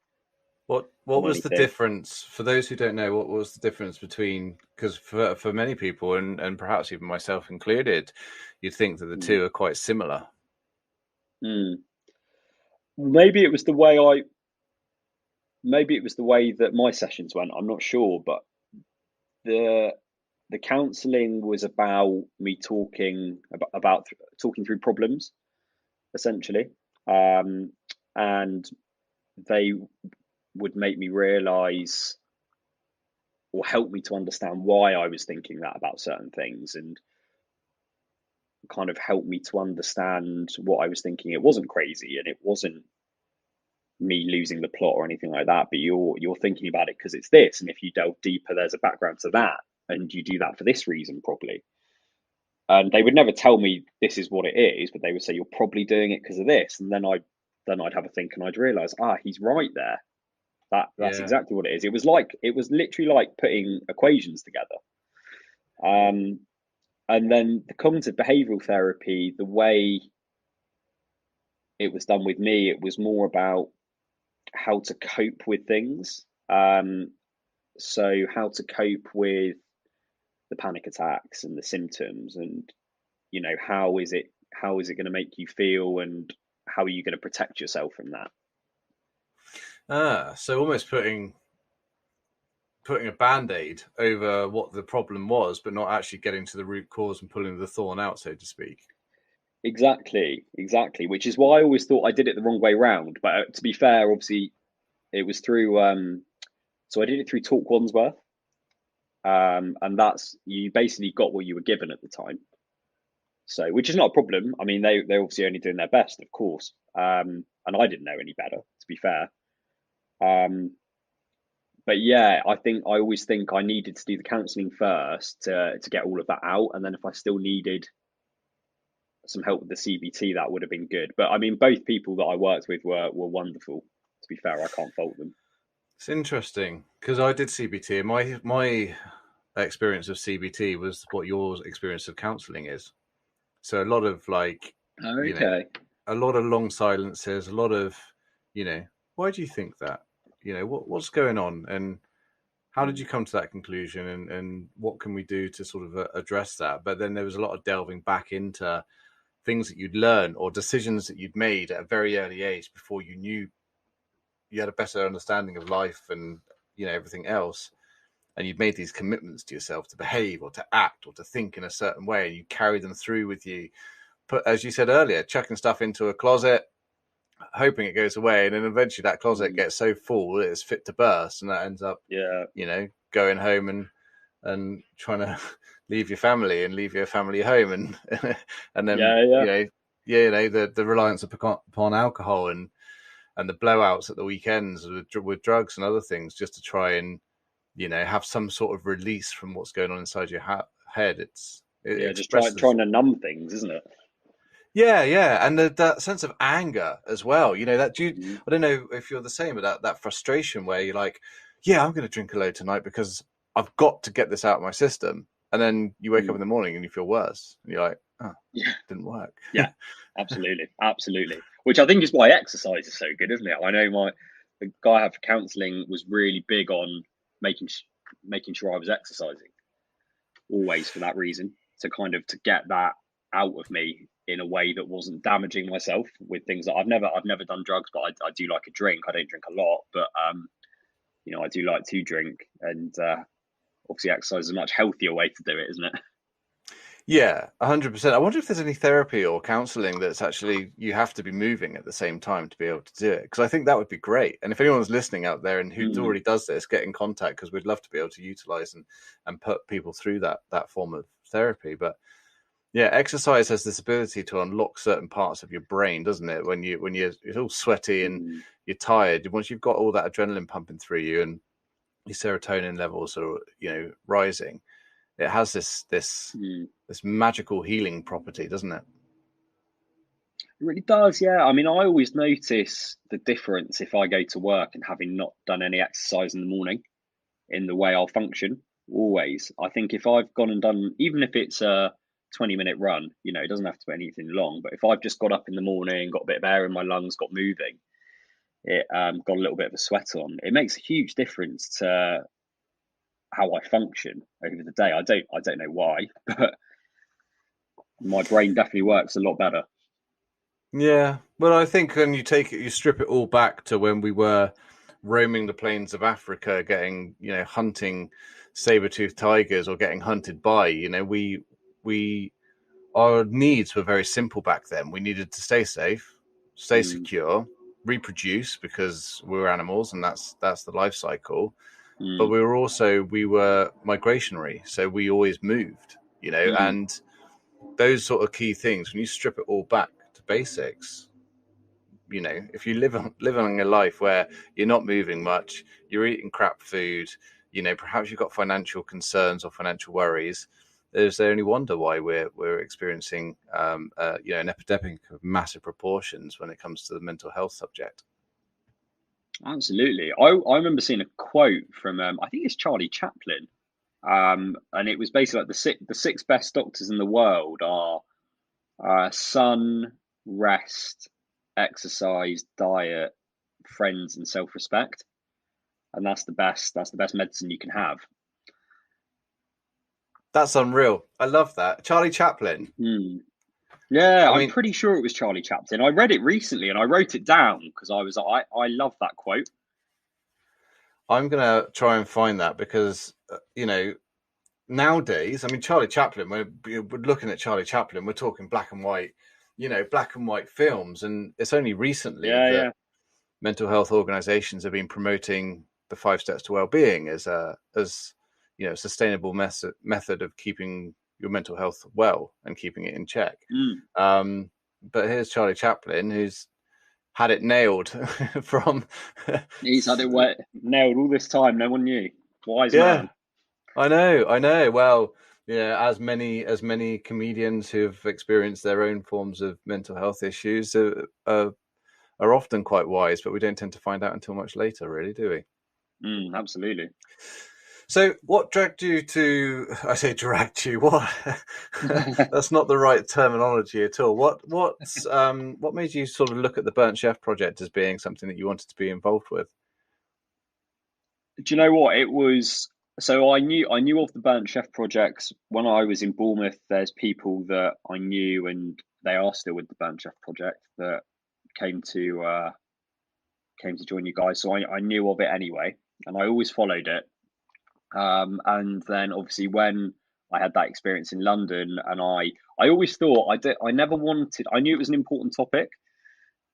What was the difference, for those who don't know, what was the difference between, because for many people, and perhaps even myself included, you'd think that the two are quite similar. Maybe it was the way that my sessions went. I'm not sure, but the counselling was about me talking through problems, essentially, and they would make me realise or help me to understand why I was thinking that about certain things, and kind of help me to understand what I was thinking. It wasn't crazy, and it wasn't me losing the plot or anything like that, but you're thinking about it because it's this, and if you delve deeper, there's a background to that, and you do that for this reason probably. And they would never tell me this is what it is, but they would say you're probably doing it because of this, and then I'd have a think, and I'd realise, he's right there. That's exactly what it is. It was literally like putting equations together. And then the cognitive behavioural therapy, the way it was done with me, it was more about how to cope with things. So how to cope with the panic attacks and the symptoms, and how is it going to make you feel, and how are you going to protect yourself from that? So almost putting a band-aid over what the problem was, but not actually getting to the root cause and pulling the thorn out, so to speak. Exactly. Which is why I always thought I did it the wrong way round. But to be fair, obviously, it was through. So I did it through Talk Wandsworth, and that's, you basically got what you were given at the time. So, which is not a problem. I mean, they're obviously only doing their best, of course. And I didn't know any better, to be fair. But yeah, I always think I needed to do the counselling first to get all of that out, and then if I still needed some help with the CBT, that would have been good. But I mean, both people that I worked with were wonderful. To be fair, I can't fault them. It's interesting because I did CBT, and my experience of CBT was what your experience of counselling is. So a lot of a lot of long silences, a lot of, why do you think that? What's going on, and how did you come to that conclusion, and what can we do to sort of address that? But then there was a lot of delving back into things that you'd learned or decisions that you'd made at a very early age before you knew you had a better understanding of life and everything else, and you'd made these commitments to yourself to behave or to act or to think in a certain way, and you carry them through with you. But as you said earlier, chucking stuff into a closet, hoping it goes away, and then eventually that closet gets so full that it's fit to burst, and that ends up going home and trying to leave your family and leave your family home, and and then the reliance upon alcohol and the blowouts at the weekends with drugs and other things, just to try and have some sort of release from what's going on inside your head. It's just trying to numb things, isn't it? Yeah, and that sense of anger as well. I don't know if you're the same, but that frustration where you're like, I'm going to drink a load tonight because I've got to get this out of my system, and then you wake up in the morning and you feel worse, and you're like, didn't work. Yeah, absolutely. Which I think is why exercise is so good, isn't it? I know the guy I have for counselling was really big on making sure I was exercising, always for that reason, to get that out of me in a way that wasn't damaging myself with things that I've never done drugs, but I do like a drink. I don't drink a lot, but I do like to drink, and obviously exercise is a much healthier way to do it, isn't it? Yeah, 100%. I wonder if there's any therapy or counselling that's actually, you have to be moving at the same time to be able to do it, because I think that would be great. And if anyone's listening out there and who already does this, get in contact, because we'd love to be able to utilise and put people through that form of therapy. But yeah, exercise has this ability to unlock certain parts of your brain, doesn't it? When you're all sweaty and you're tired, once you've got all that adrenaline pumping through you and your serotonin levels are rising, it has this magical healing property, doesn't it? It really does, yeah. I mean, I always notice the difference if I go to work and having not done any exercise in the morning in the way I'll function. Always. I think if I've gone and done, even if it's a 20-minute run, it doesn't have to be anything long, but if I've just got up in the morning, got a bit of air in my lungs, got moving, it got a little bit of a sweat on, it makes a huge difference to how I function over the day. I don't know why, but my brain definitely works a lot better. Yeah, well, I think when you strip it all back to when we were roaming the plains of Africa, getting, hunting saber-toothed tigers or getting hunted by, our needs were very simple back then. We needed to stay safe, stay secure, reproduce because we were animals, and that's the life cycle. But we were migrationary, so we always moved, and those sort of key things. When you strip it all back to basics, if you living a life where you're not moving much, you're eating crap food, perhaps you've got financial concerns or financial worries. There's only wonder why we're experiencing an epidemic of massive proportions when it comes to the mental health subject. Absolutely. I remember seeing a quote from I think it's Charlie Chaplin, and it was basically like the six best doctors in the world are sun, rest, exercise, diet, friends, and self-respect, and that's the best medicine you can have. That's unreal. I love that. Charlie Chaplin. Yeah, I'm pretty sure it was Charlie Chaplin. I read it recently and I wrote it down because I was like, I love that quote. I'm going to try and find that because, nowadays, I mean, Charlie Chaplin, we're looking at Charlie Chaplin, we're talking black and white films. And it's only recently that mental health organizations have been promoting the 5 steps to well-being as a sustainable method of keeping your mental health well and keeping it in check. But here's Charlie Chaplin, who's had it nailed from. He's had it nailed all this time. No one knew. Wise man. I know. Well, as many comedians who've experienced their own forms of mental health issues are often quite wise, but we don't tend to find out until much later, really, do we? Absolutely. So what dragged you to, I say dragged you, what? That's not the right terminology at all. What made you sort of look at the Burnt Chef project as being something that you wanted to be involved with? Do you know what? It was, so I knew of the Burnt Chef projects when I was in Bournemouth. There's people that I knew and they are still with the Burnt Chef project that came to join you guys. So I knew of it anyway, and I always followed it. And then obviously when I had that experience in London, and I always thought I never wanted. I knew it was an important topic,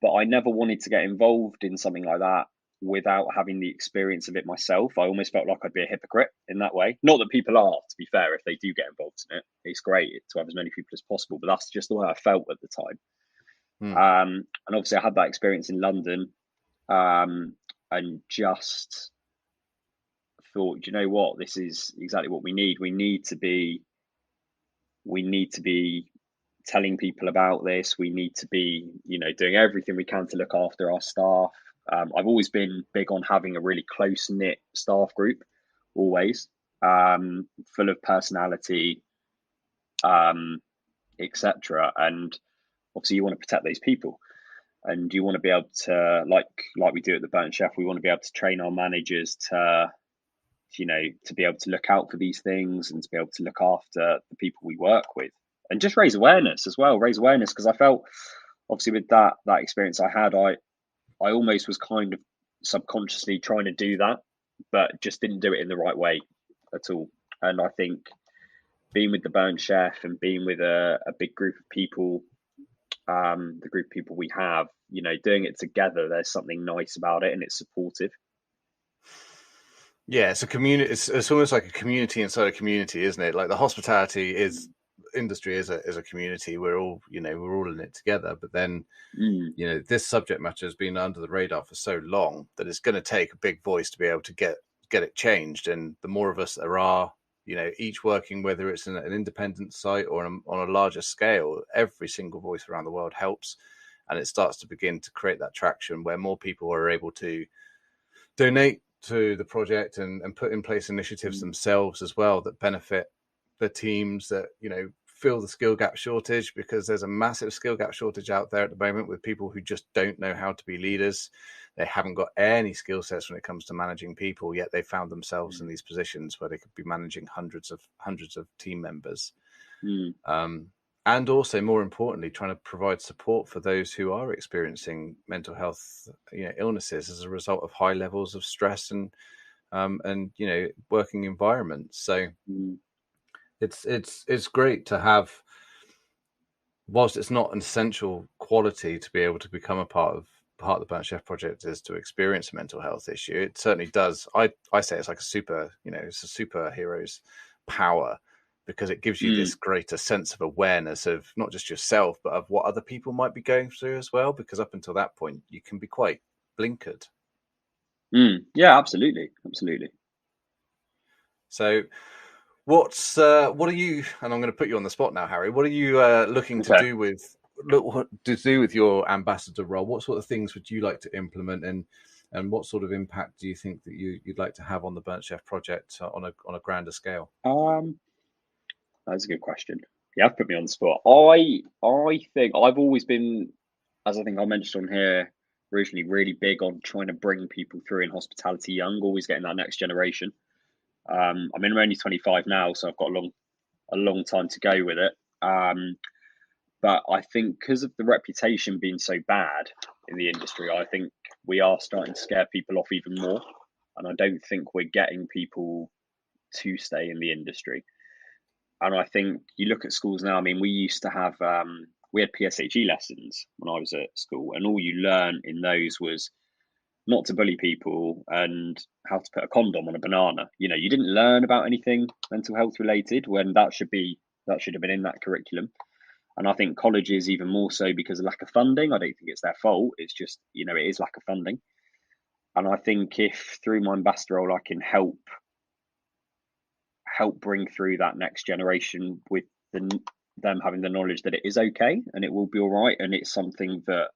but I never wanted to get involved in something like that without having the experience of it myself. I almost felt like I'd be a hypocrite in that way. Not that people are, to be fair, if they do get involved in it. It's great to have as many people as possible, but that's just the way I felt at the time. And obviously I had that experience in London, and just thought, you know what, this is exactly what we need. We need to be telling people about this. We need to be, doing everything we can to look after our staff. I've always been big on having a really close-knit staff group, always, full of personality, etc. And obviously you want to protect those people, and you want to be able to, like we do at the Burnt Chef, we want to be able to train our managers to be able to look out for these things and to be able to look after the people we work with, and just raise awareness as well. Because I felt, obviously, with that experience I had, I almost was kind of subconsciously trying to do that, but just didn't do it in the right way at all. And I think being with the Burnt Chef and being with a big group of people, the group of people we have, doing it together, there's something nice about it, and it's supportive. Yeah, it's a community. It's almost like a community inside a community, isn't it? Like the hospitality industry is a community. We're all in it together. But then, this subject matter has been under the radar for so long that it's going to take a big voice to be able to get it changed. And the more of us there are, each working, whether it's in an independent site or on a larger scale, every single voice around the world helps. and it starts to begin to create that traction where more people are able to donate to the project and put in place initiatives themselves as well that benefit the teams that, fill the skill gap shortage, because there's a massive skill gap shortage out there at the moment with people who just don't know how to be leaders. They haven't got any skill sets when it comes to managing people, yet they found themselves in these positions where they could be managing hundreds of team members. And also, more importantly, trying to provide support for those who are experiencing mental health illnesses as a result of high levels of stress and working environments. So it's great to have, whilst it's not an essential quality to be able to become a part of the Burnt Chef Project is to experience a mental health issue. It certainly does. I say it's like it's a superhero's power, because it gives you this greater sense of awareness of not just yourself, but of what other people might be going through as well. Because up until that point, you can be quite blinkered. Yeah, absolutely. So what are you, and I'm going to put you on the spot now, Harry, what are you looking to do with your ambassador role? What sort of things would you like to implement, and what sort of impact do you think that you'd like to have on the Burnt Chef Project on a grander scale? That's a good question. You have put me on the spot. I think I've always been, as I think I mentioned on here originally, really big on trying to bring people through in hospitality young, always getting that next generation. I mean, I'm only 25 now, so I've got a long time to go with it. But I think because of the reputation being so bad in the industry, I think we are starting to scare people off even more. And I don't think we're getting people to stay in the industry. And I think you look at schools now. I mean, we used to have we had PSHE lessons when I was at school, and all you learn in those was not to bully people and how to put a condom on a banana. You didn't learn about anything mental health related when that should have been in that curriculum. And I think colleges even more so because of lack of funding. I don't think it's their fault. It's just it is lack of funding. And I think if through my ambassador role I can help bring through that next generation with them having the knowledge that it is okay and it will be all right, and it's something that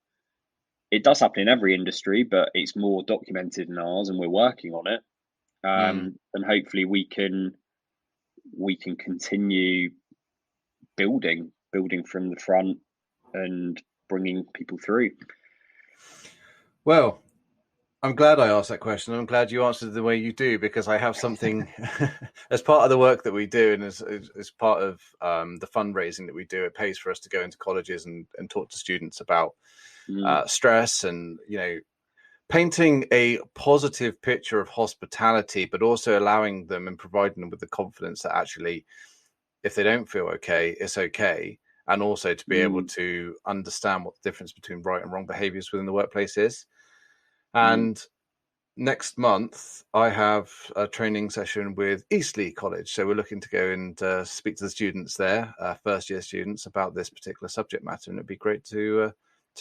it does happen in every industry, but it's more documented in ours, and we're working on it. And hopefully we can continue building from the front and bringing people through. Well, I'm glad I asked that question. I'm glad you answered the way you do, because I have something as part of the work that we do, and as part of the fundraising that we do. It pays for us to go into colleges and talk to students about stress and painting a positive picture of hospitality, but also allowing them and providing them with the confidence that actually, if they don't feel okay, it's okay. And also to be able to understand what the difference between right and wrong behaviors within the workplace is. And next month, I have a training session with Eastleigh College. So we're looking to go and speak to the students there, first year students, about this particular subject matter. And it'd be great to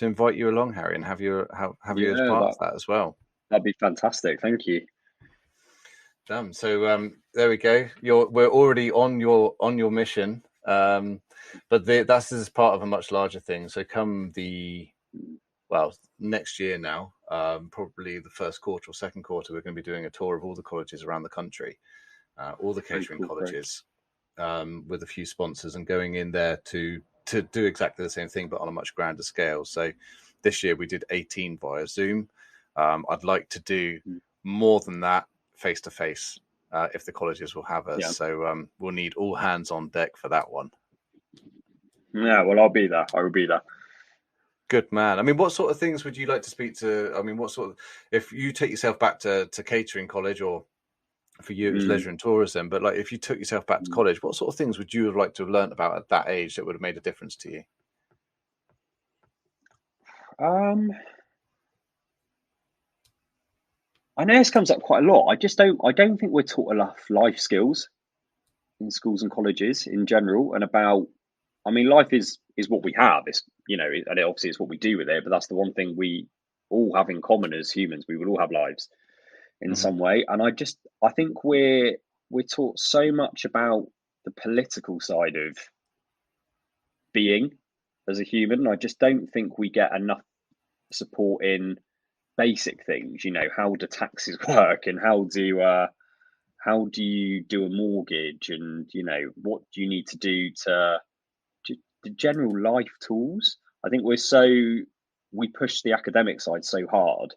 invite you along, Harry, and have you as part of that as well. That'd be fantastic. Thank you. So there we go. We're already on your mission, but this is part of a much larger thing. So come next year now, probably the first quarter or second quarter, we're going to be doing a tour of all the colleges around the country, all the catering colleges, with a few sponsors, and going in there to do exactly the same thing, but on a much grander scale. So this year we did 18 via Zoom. I'd like to do more than that face to face, if the colleges will have us. Yeah. So we'll need all hands on deck for that one. Yeah, well, I'll be there. I will be there. Good man. I mean, what sort of things would you like to speak to? I mean, if you take yourself back to catering college, or for you it was leisure and tourism, but like if you took yourself back to college, what sort of things would you have liked to have learned about at that age that would have made a difference to you? I know this comes up quite a lot. I don't think we're taught enough life skills in schools and colleges in general, and about, I mean, life is what we have. It's, and obviously it's what we do with it, but that's the one thing we all have in common as humans. We will all have lives in some way. And I think we're taught so much about the political side of being as a human. I just don't think we get enough support in basic things. How do taxes work, and how do you do a mortgage, and what do you need to do to the general life tools. I think we push the academic side so hard,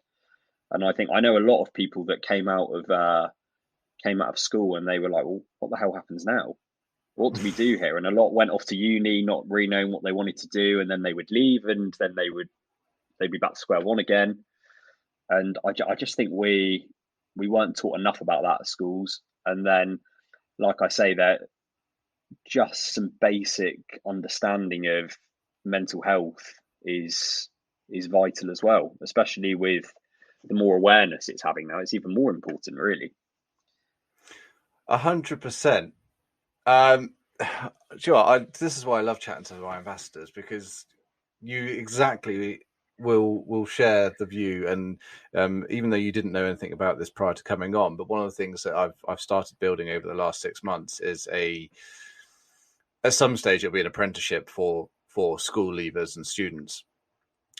and I know a lot of people that came out of school and they were like, well, what the hell happens now? What do we do here? And a lot went off to uni, not really knowing what they wanted to do, and then they would leave, and then they'd be back to square one again. And I just think we weren't taught enough about that at schools. And then, like I say, that just some basic understanding of mental health is vital as well, especially with the more awareness it's having now. It's even more important, really. 100%. Sure. This is why I love chatting to my ambassadors, because you exactly will share the view, and even though you didn't know anything about this prior to coming on, but one of the things that I've started building over the last 6 months is at some stage it'll be an apprenticeship for school leavers and students,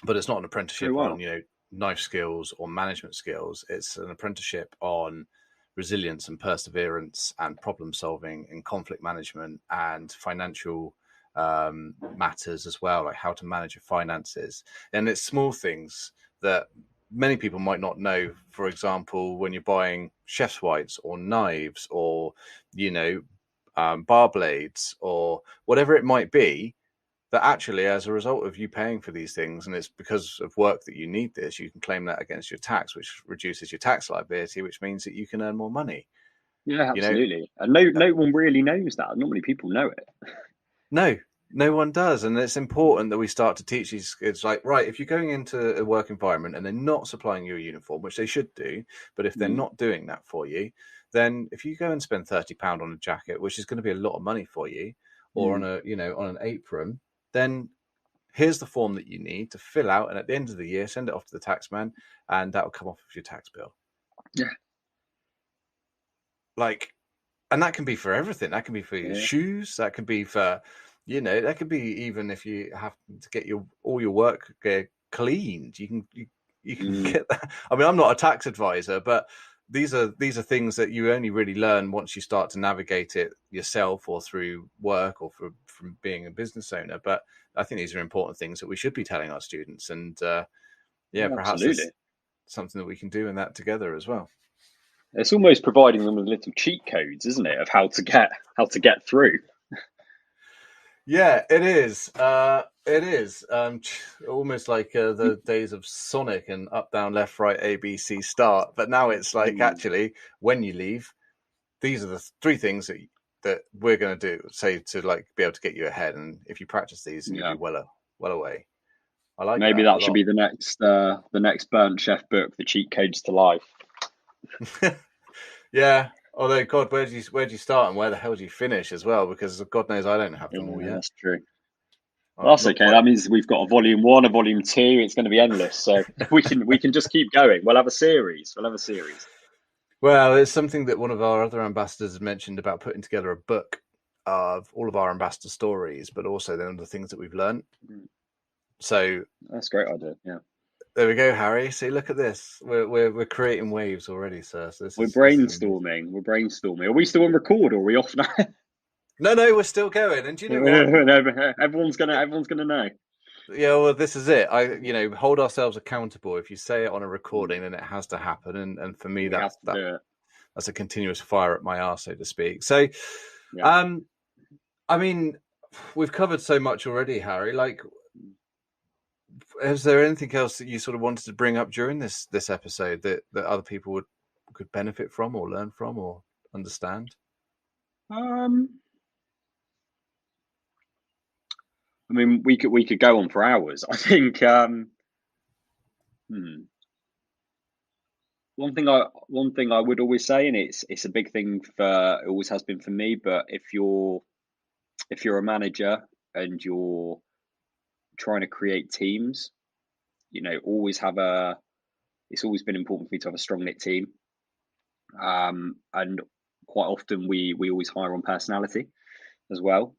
but it's not an apprenticeship on knife skills or management skills. It's an apprenticeship on resilience and perseverance and problem solving and conflict management and financial matters as well, like how to manage your finances. And it's small things that many people might not know. For example, when you're buying chef's whites or knives or bar blades or whatever it might be, that actually, as a result of you paying for these things, and it's because of work that you need this, you can claim that against your tax, which reduces your tax liability, which means that you can earn more money. Yeah, absolutely. And no one really knows that. Not many people know it. No one does. And it's important that we start to teach these kids, like, right, if you're going into a work environment and they're not supplying you a uniform, which they should do, but if they're not doing that for you, then if you go and spend £30 on a jacket, which is going to be a lot of money for you, or on an apron, then here's the form that you need to fill out, and at the end of the year, send it off to the taxman, and that will come off of your tax bill. Yeah. And that can be for everything. That can be for your shoes. That can be for, that could be even if you have to get all your work cleaned. You can get that. I mean, I'm not a tax advisor, but these are things that you only really learn once you start to navigate it yourself, or through work, or from being a business owner. But I think these are important things that we should be telling our students, and perhaps there's something that we can do in that together as well. It's almost providing them with little cheat codes, isn't it, of how to get through. Yeah, it is. It is almost like the days of Sonic and up, down, left, right, A, B, C, start. But now it's like, actually, when you leave, these are the 3 things that we're going to do, say, to like be able to get you ahead. And if you practice these, you'll be well away. I like maybe that should be the next Burnt Chef book, The Cheat Codes to Life. Yeah. Although, God, where do you start and where the hell do you finish as well? Because God knows I don't have them all yet. That's true. Well, that's okay. That means we've got a volume 1, a volume 2. It's going to be endless, so we can just keep going. We'll have a series. Well, it's something that one of our other ambassadors had mentioned about putting together a book of all of our ambassador stories, but also then the things that we've learned. So that's a great idea. Yeah. There we go, Harry. See, look at this. We're creating waves already, sir. So we're brainstorming. We're brainstorming. Are we still on record, or are we off now? No, we're still going. And do you know what? Everyone's gonna know. Yeah, well, this is it. Hold ourselves accountable. If you say it on a recording, then it has to happen. And for me, that's a continuous fire at my arse, so to speak. So, yeah. I mean, we've covered so much already, Harry. Like, is there anything else that you sort of wanted to bring up during this episode that other people could benefit from, or learn from, or understand? I mean, we could go on for hours. I think. One thing I would always say, and it's a big thing it always has been for me. But if you're a manager and you're trying to create teams, it's always been important for me to have a strong knit team. And quite often we always hire on personality as well.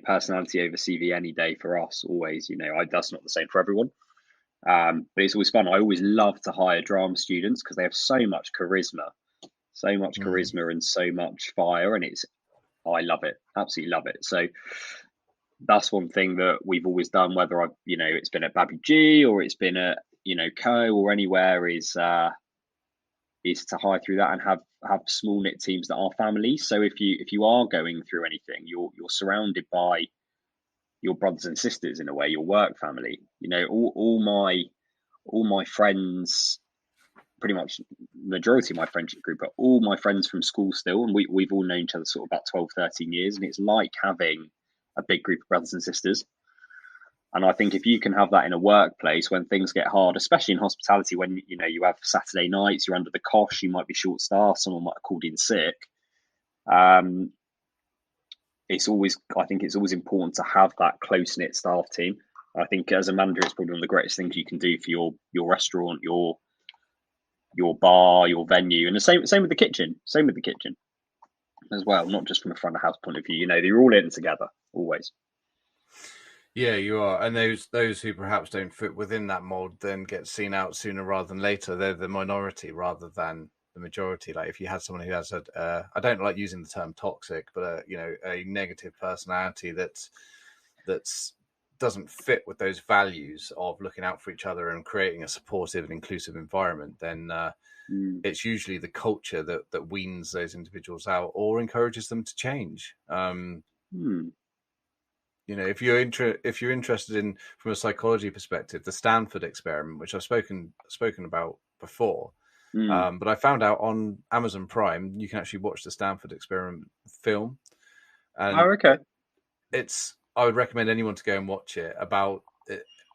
personality over CV any day for us, always. That's not the same for everyone. But it's always fun. I always love to hire drama students because they have so much charisma and so much fire, and I love it, absolutely love it. So that's one thing that we've always done, whether it's been at Babbie G or it's been at Co or anywhere, is to hire through that and have small knit teams that are families. So if you are going through anything, you're surrounded by your brothers and sisters in a way, your work family. All my friends, pretty much majority of my friendship group are all my friends from school still, and we've all known each other sort of about 12, 13 years, and it's like having a big group of brothers and sisters. And I think if you can have that in a workplace when things get hard, especially in hospitality, when you have Saturday nights, you're under the cosh, you might be short staffed, someone might have called in sick. I think it's always important to have that close knit staff team. I think as a manager, it's probably one of the greatest things you can do for your restaurant, your bar, your venue, and the same with the kitchen. Same with the kitchen as well, not just from a front of house point of view. They're all in together always. Yeah, you are. And those who perhaps don't fit within that mold then get seen out sooner rather than later. They're the minority rather than the majority. Like if you had someone who has I don't like using the term toxic, but a negative personality that's doesn't fit with those values of looking out for each other and creating a supportive and inclusive environment, then it's usually the culture that weans those individuals out or encourages them to change. If you're interested in, from a psychology perspective, the Stanford Experiment, which I've spoken about before, but I found out on Amazon Prime you can actually watch the Stanford Experiment film. And okay. I would recommend anyone to go and watch it.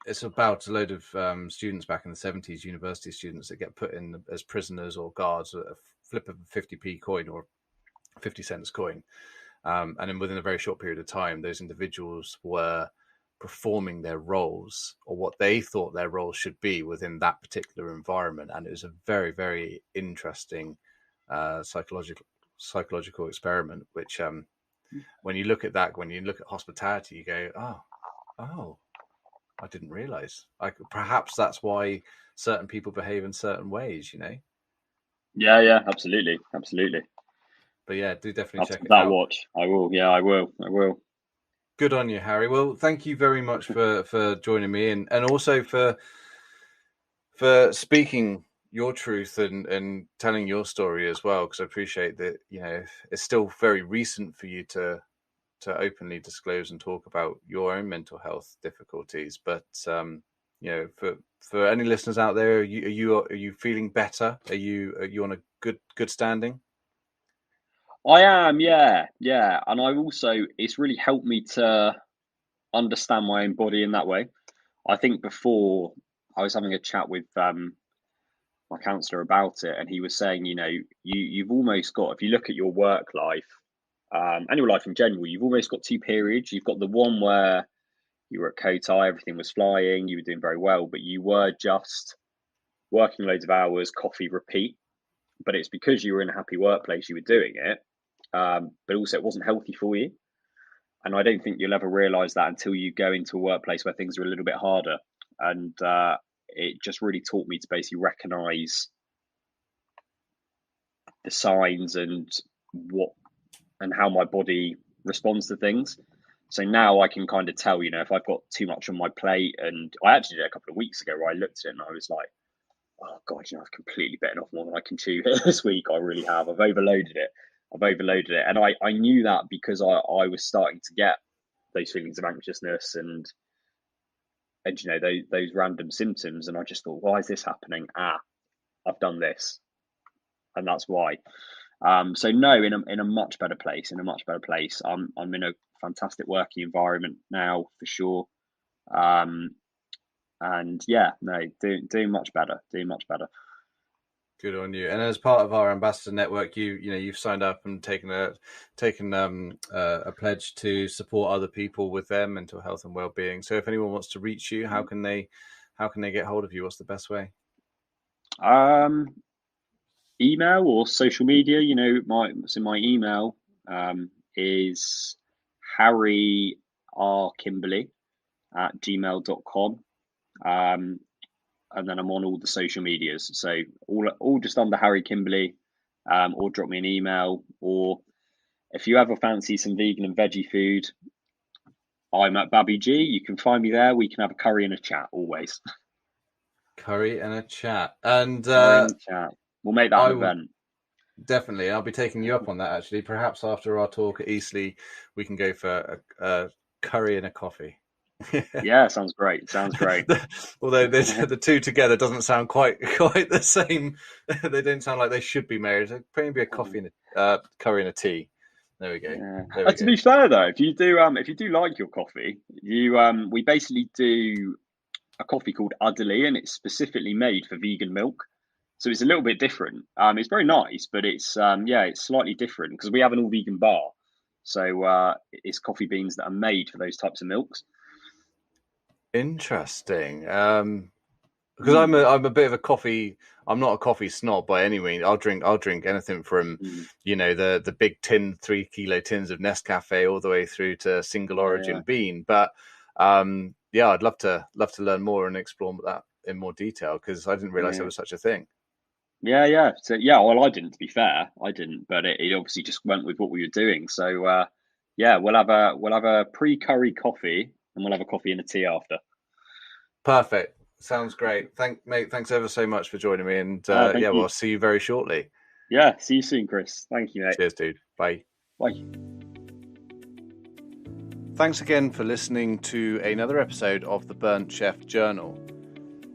It's about a load of students back in the 70s, university students that get put in as prisoners or guards at a flip of a 50p coin or 50 cents coin. And then within a very short period of time, those individuals were performing their roles or what they thought their roles should be within that particular environment. And it was a very, very interesting psychological experiment, which when you look at that, when you look at hospitality, you go, oh, I didn't realize. Perhaps that's why certain people behave in certain ways, Yeah, absolutely. But yeah, do definitely check it that out. Watch. I will. Yeah, I will. Good on you, Harry. Well, thank you very much for joining me and also for speaking your truth and telling your story as well, because I appreciate that, it's still very recent for you to openly disclose and talk about your own mental health difficulties. But, for any listeners out there, are you feeling better? Are you on a good standing? I am, yeah. And it's really helped me to understand my own body in that way. I think before I was having a chat with my counsellor about it, and he was saying, you've almost got, if you look at your work life and your life in general, you've almost got two periods. You've got the one where you were at Cotai, everything was flying, you were doing very well, but you were just working loads of hours, coffee, repeat. But it's because you were in a happy workplace, you were doing it. But also it wasn't healthy for you. And I don't think you'll ever realize that until you go into a workplace where things are a little bit harder. And it just really taught me to basically recognize the signs and how my body responds to things. So now I can kind of tell, if I've got too much on my plate. And I actually did it a couple of weeks ago where I looked at it and I was like, oh God, I've completely bitten off more than I can chew here this week. I really have. I've overloaded it. And I knew that because I was starting to get those feelings of anxiousness and those random symptoms. And I just thought, why is this happening? I've done this. And that's why. So no, in a much better place, I'm in a fantastic working environment now for sure. And yeah, no, doing much better. Good on you. And as part of our ambassador network, you've signed up and taken a pledge to support other people with their mental health and well-being. So if anyone wants to reach you, how can they get hold of you? What's the best way? Email or social media. My email is harrykimberley@gmail.com. And then I'm on all the social medias. So all just under Harry Kimberley, or drop me an email. Or if you ever fancy some vegan and veggie food, I'm at Babby G. You can find me there. We can have a curry and a chat always. Curry and a chat. And curry and a chat. We'll make that an event. Definitely. I'll be taking you up on that, actually. Perhaps after our talk at Eastleigh, we can go for a curry and a coffee. Yeah, sounds great. Although the two together doesn't sound quite the same. They don't sound like they should be married. It'd probably be a coffee and a curry and a tea. There we go. Yeah. To be fair though, if you do like your coffee, we basically do a coffee called Udderly, and it's specifically made for vegan milk. So it's a little bit different. It's very nice, but it's slightly different because we have an all vegan bar. So it's coffee beans that are made for those types of milks. Interesting. Because I'm a bit of a coffee. I'm not a coffee snob by any means. I'll drink anything from the big 3 kilo tins of Nescafe all the way through to single origin bean. But I'd love to learn more and explore that in more detail because I didn't realize there was such a thing. Yeah. So well, I didn't. To be fair, I didn't. But it obviously just went with what we were doing. So we'll have a pre-curry coffee and we'll have a coffee and a tea after. Perfect. Sounds great. Thanks ever so much for joining me. And we'll see you very shortly. Yeah, see you soon, Chris. Thank you, mate. Cheers, dude. Bye. Bye. Thanks again for listening to another episode of the Burnt Chef Journal.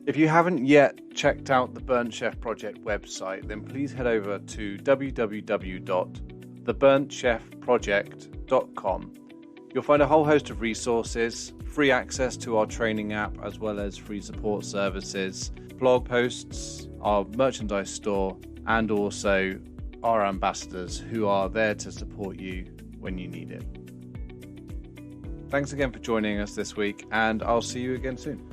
If you haven't yet checked out the Burnt Chef Project website, then please head over to www.theburnchefproject.com. You'll find a whole host of resources, free access to our training app, as well as free support services, blog posts, our merchandise store, and also our ambassadors who are there to support you when you need it. Thanks again for joining us this week, and I'll see you again soon.